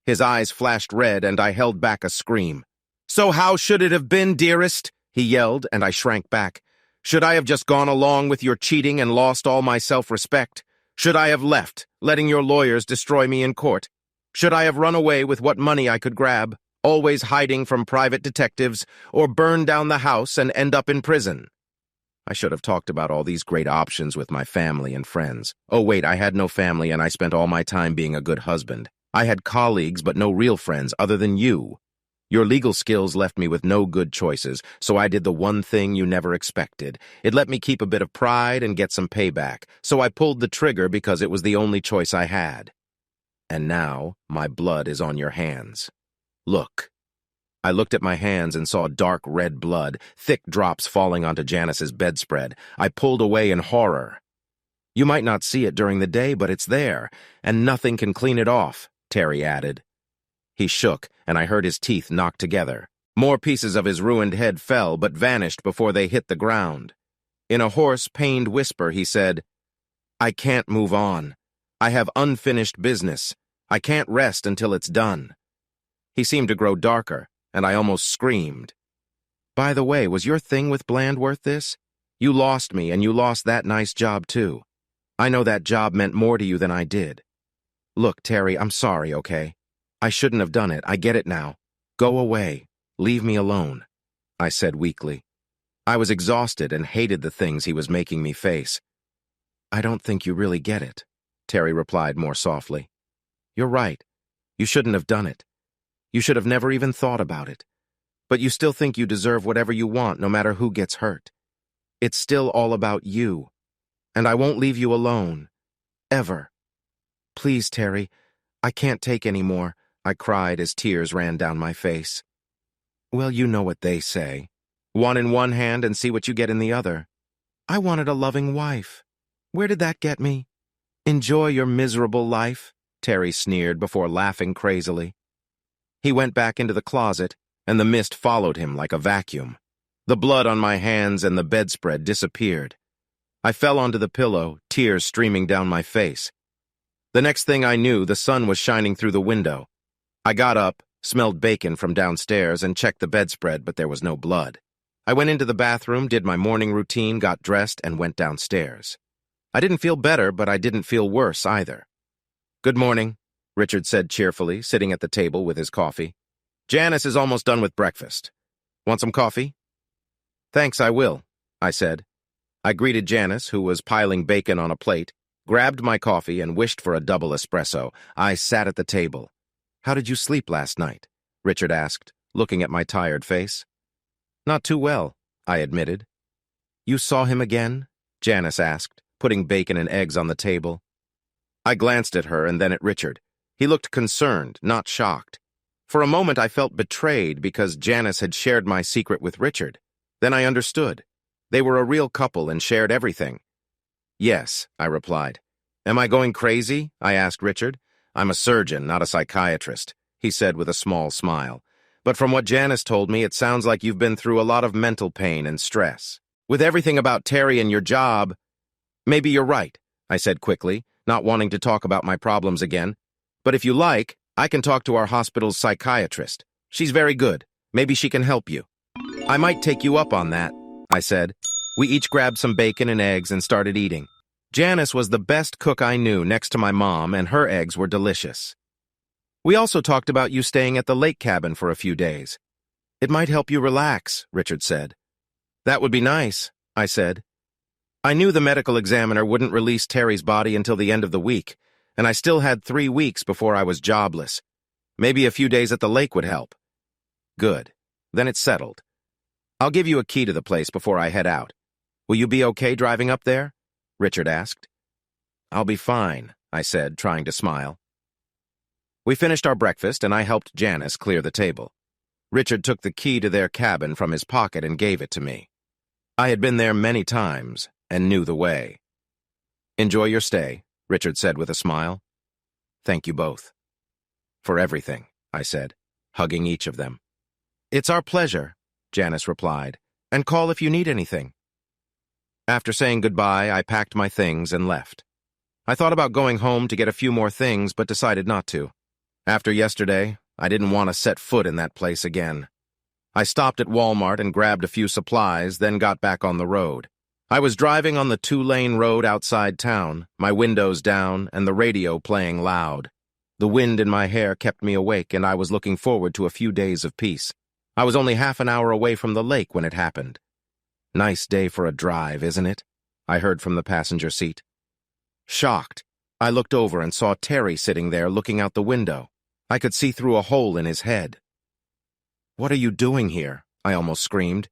His eyes flashed red, and I held back a scream. So how should it have been, dearest? He yelled, and I shrank back. Should I have just gone along with your cheating and lost all my self-respect? Should I have left, letting your lawyers destroy me in court? Should I have run away with what money I could grab, always hiding from private detectives, or burn down the house and end up in prison? I should have talked about all these great options with my family and friends. Oh wait, I had no family, and I spent all my time being a good husband. I had colleagues, but no real friends other than you. Your legal skills left me with no good choices, so I did the one thing you never expected. It let me keep a bit of pride and get some payback, so I pulled the trigger because it was the only choice I had. And now, my blood is on your hands. Look. I looked at my hands and saw dark red blood, thick drops falling onto Janice's bedspread. I pulled away in horror. You might not see it during the day, but it's there, and nothing can clean it off, Terry added. He shook, and I heard his teeth knock together. More pieces of his ruined head fell, but vanished before they hit the ground. In a hoarse, pained whisper, he said, I can't move on. I have unfinished business. I can't rest until it's done. He seemed to grow darker, and I almost screamed. By the way, was your thing with Bland worth this? You lost me, and you lost that nice job, too. I know that job meant more to you than I did. Look, Terry, I'm sorry, okay? I shouldn't have done it. I get it now. Go away. Leave me alone, I said weakly. I was exhausted and hated the things he was making me face. I don't think you really get it, Terry replied more softly. You're right. You shouldn't have done it. You should have never even thought about it. But you still think you deserve whatever you want, no matter who gets hurt. It's still all about you. And I won't leave you alone. Ever. Please, Terry, I can't take any more, I cried as tears ran down my face. Well, you know what they say. One in one hand and see what you get in the other. I wanted a loving wife. Where did that get me? Enjoy your miserable life, Terry sneered before laughing crazily. He went back into the closet, and the mist followed him like a vacuum. The blood on my hands and the bedspread disappeared. I fell onto the pillow, tears streaming down my face. The next thing I knew, the sun was shining through the window. I got up, smelled bacon from downstairs, and checked the bedspread, but there was no blood. I went into the bathroom, did my morning routine, got dressed, and went downstairs. I didn't feel better, but I didn't feel worse either. Good morning, Richard said cheerfully, sitting at the table with his coffee. Janice is almost done with breakfast. Want some coffee? Thanks, I will, I said. I greeted Janice, who was piling bacon on a plate, grabbed my coffee, and wished for a double espresso. I sat at the table. How did you sleep last night? Richard asked, looking at my tired face. Not too well, I admitted. You saw him again? Janice asked, putting bacon and eggs on the table. I glanced at her and then at Richard. He looked concerned, not shocked. For a moment I felt betrayed because Janice had shared my secret with Richard. Then I understood. They were a real couple and shared everything. Yes, I replied. Am I going crazy? I asked Richard. I'm a surgeon, not a psychiatrist, he said with a small smile. But from what Janice told me, it sounds like you've been through a lot of mental pain and stress. With everything about Terry and your job, maybe you're right, I said quickly, not wanting to talk about my problems again. But if you like, I can talk to our hospital's psychiatrist. She's very good. Maybe she can help you. I might take you up on that, I said. We each grabbed some bacon and eggs and started eating. Janice was the best cook I knew next to my mom, and her eggs were delicious. We also talked about you staying at the lake cabin for a few days. It might help you relax, Richard said. That would be nice, I said. I knew the medical examiner wouldn't release Terry's body until the end of the week, and I still had 3 weeks before I was jobless. Maybe a few days at the lake would help. Good. Then it's settled. I'll give you a key to the place before I head out. Will you be okay driving up there? Richard asked. I'll be fine, I said, trying to smile. We finished our breakfast, and I helped Janice clear the table. Richard took the key to their cabin from his pocket and gave it to me. I had been there many times and knew the way. Enjoy your stay, Richard said with a smile. Thank you both. For everything, I said, hugging each of them. It's our pleasure, Janice replied, and call if you need anything. After saying goodbye, I packed my things and left. I thought about going home to get a few more things, but decided not to. After yesterday, I didn't want to set foot in that place again. I stopped at Walmart and grabbed a few supplies, then got back on the road. I was driving on the 2-lane road outside town, my windows down and the radio playing loud. The wind in my hair kept me awake, and I was looking forward to a few days of peace. I was only half an hour away from the lake when it happened. Nice day for a drive, isn't it? I heard from the passenger seat. Shocked, I looked over and saw Terry sitting there looking out the window. I could see through a hole in his head. What are you doing here? I almost screamed.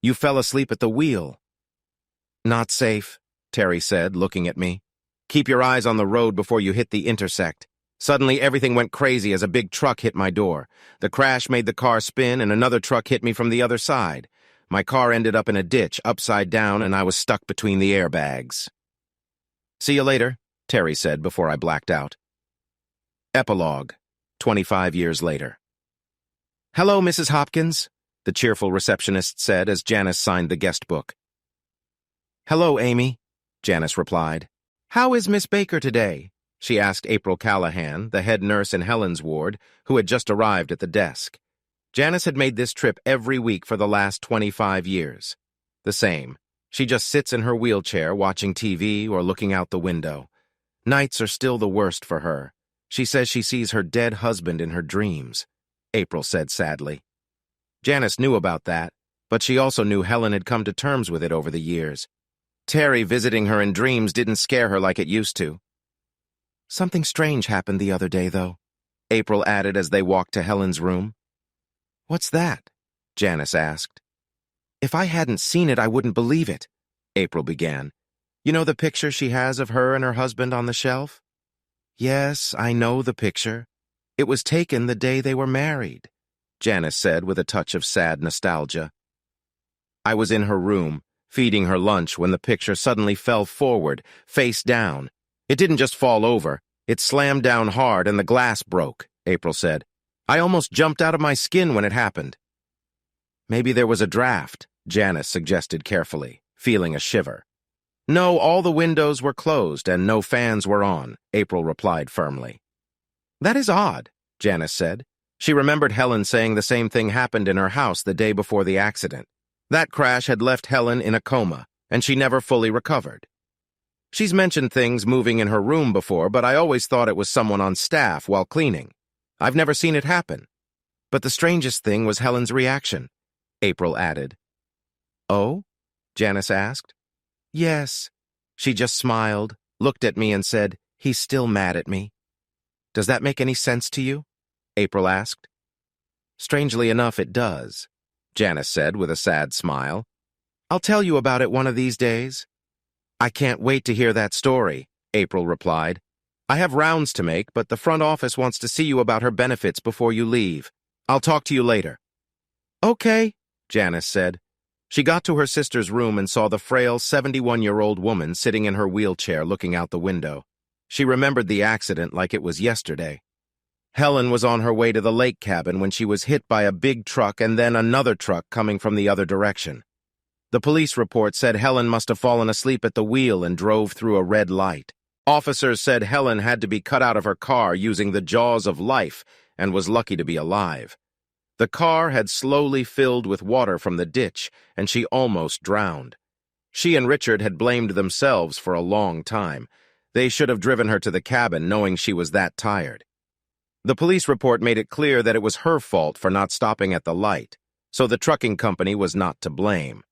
You fell asleep at the wheel. Not safe, Terry said, looking at me. Keep your eyes on the road before you hit the intersect. Suddenly, everything went crazy as a big truck hit my door. The crash made the car spin, and another truck hit me from the other side. My car ended up in a ditch, upside down, and I was stuck between the airbags. See you later, Terry said before I blacked out. Epilogue, 25 years later. Hello, Mrs. Hopkins, the cheerful receptionist said as Janice signed the guest book. Hello, Amy, Janice replied. How is Miss Baker today? She asked April Callahan, the head nurse in Helen's ward, who had just arrived at the desk. Janice had made this trip every week for the last 25 years. The same. She just sits in her wheelchair watching TV or looking out the window. Nights are still the worst for her. She says she sees her dead husband in her dreams, April said sadly. Janice knew about that, but she also knew Helen had come to terms with it over the years. Terry visiting her in dreams didn't scare her like it used to. Something strange happened the other day, though, April added as they walked to Helen's room. What's that? Janice asked. If I hadn't seen it, I wouldn't believe it, April began. You know the picture she has of her and her husband on the shelf? Yes, I know the picture. It was taken the day they were married, Janice said with a touch of sad nostalgia. I was in her room, feeding her lunch, when the picture suddenly fell forward, face down. It didn't just fall over. It slammed down hard and the glass broke, April said. I almost jumped out of my skin when it happened. Maybe there was a draft, Janice suggested carefully, feeling a shiver. No, all the windows were closed and no fans were on, April replied firmly. That is odd, Janice said. She remembered Helen saying the same thing happened in her house the day before the accident. That crash had left Helen in a coma, and she never fully recovered. She's mentioned things moving in her room before, but I always thought it was someone on staff while cleaning. I've never seen it happen. But the strangest thing was Helen's reaction, April added. Oh? Janice asked. Yes. She just smiled, looked at me and said, he's still mad at me. Does that make any sense to you? April asked. Strangely enough, it does, Janice said with a sad smile. I'll tell you about it one of these days. I can't wait to hear that story, April replied. I have rounds to make, but the front office wants to see you about her benefits before you leave. I'll talk to you later. Okay, Janice said. She got to her sister's room and saw the frail 71-year-old woman sitting in her wheelchair looking out the window. She remembered the accident like it was yesterday. Helen was on her way to the lake cabin when she was hit by a big truck and then another truck coming from the other direction. The police report said Helen must have fallen asleep at the wheel and drove through a red light. Officers said Helen had to be cut out of her car using the jaws of life and was lucky to be alive. The car had slowly filled with water from the ditch, and she almost drowned. She and Richard had blamed themselves for a long time. They should have driven her to the cabin knowing she was that tired. The police report made it clear that it was her fault for not stopping at the light, so the trucking company was not to blame.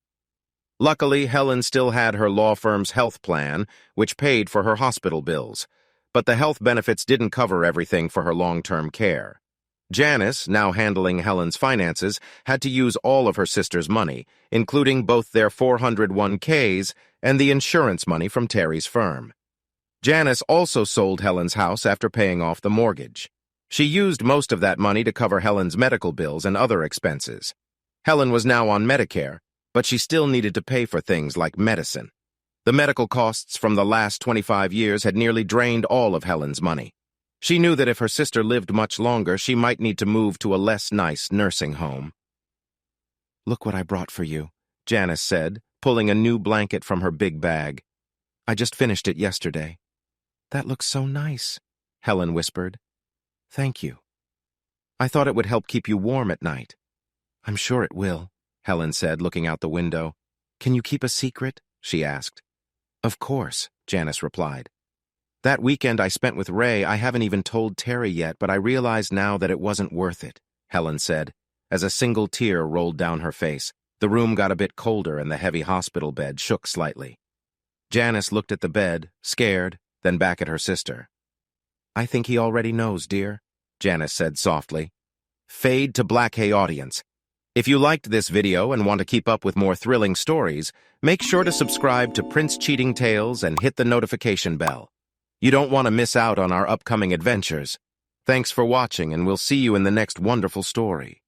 Luckily, Helen still had her law firm's health plan, which paid for her hospital bills, but the health benefits didn't cover everything for her long-term care. Janice, now handling Helen's finances, had to use all of her sister's money, including both their 401ks and the insurance money from Terry's firm. Janice also sold Helen's house after paying off the mortgage. She used most of that money to cover Helen's medical bills and other expenses. Helen was now on Medicare, but she still needed to pay for things like medicine. The medical costs from the last 25 years had nearly drained all of Helen's money. She knew that if her sister lived much longer, she might need to move to a less nice nursing home. "Look what I brought for you," Janice said, pulling a new blanket from her big bag. "I just finished it yesterday." "That looks so nice," Helen whispered. "Thank you. I thought it would help keep you warm at night." "I'm sure it will," Helen said, looking out the window. "Can you keep a secret?" she asked. "Of course," Janice replied. "That weekend I spent with Ray, I haven't even told Terry yet, but I realize now that it wasn't worth it," Helen said, as a single tear rolled down her face. The room got a bit colder and the heavy hospital bed shook slightly. Janice looked at the bed, scared, then back at her sister. "I think he already knows, dear," Janice said softly. Fade to Black Hay audience. If you liked this video and want to keep up with more thrilling stories, make sure to subscribe to Prince Cheating Tales and hit the notification bell. You don't want to miss out on our upcoming adventures. Thanks for watching, and we'll see you in the next wonderful story.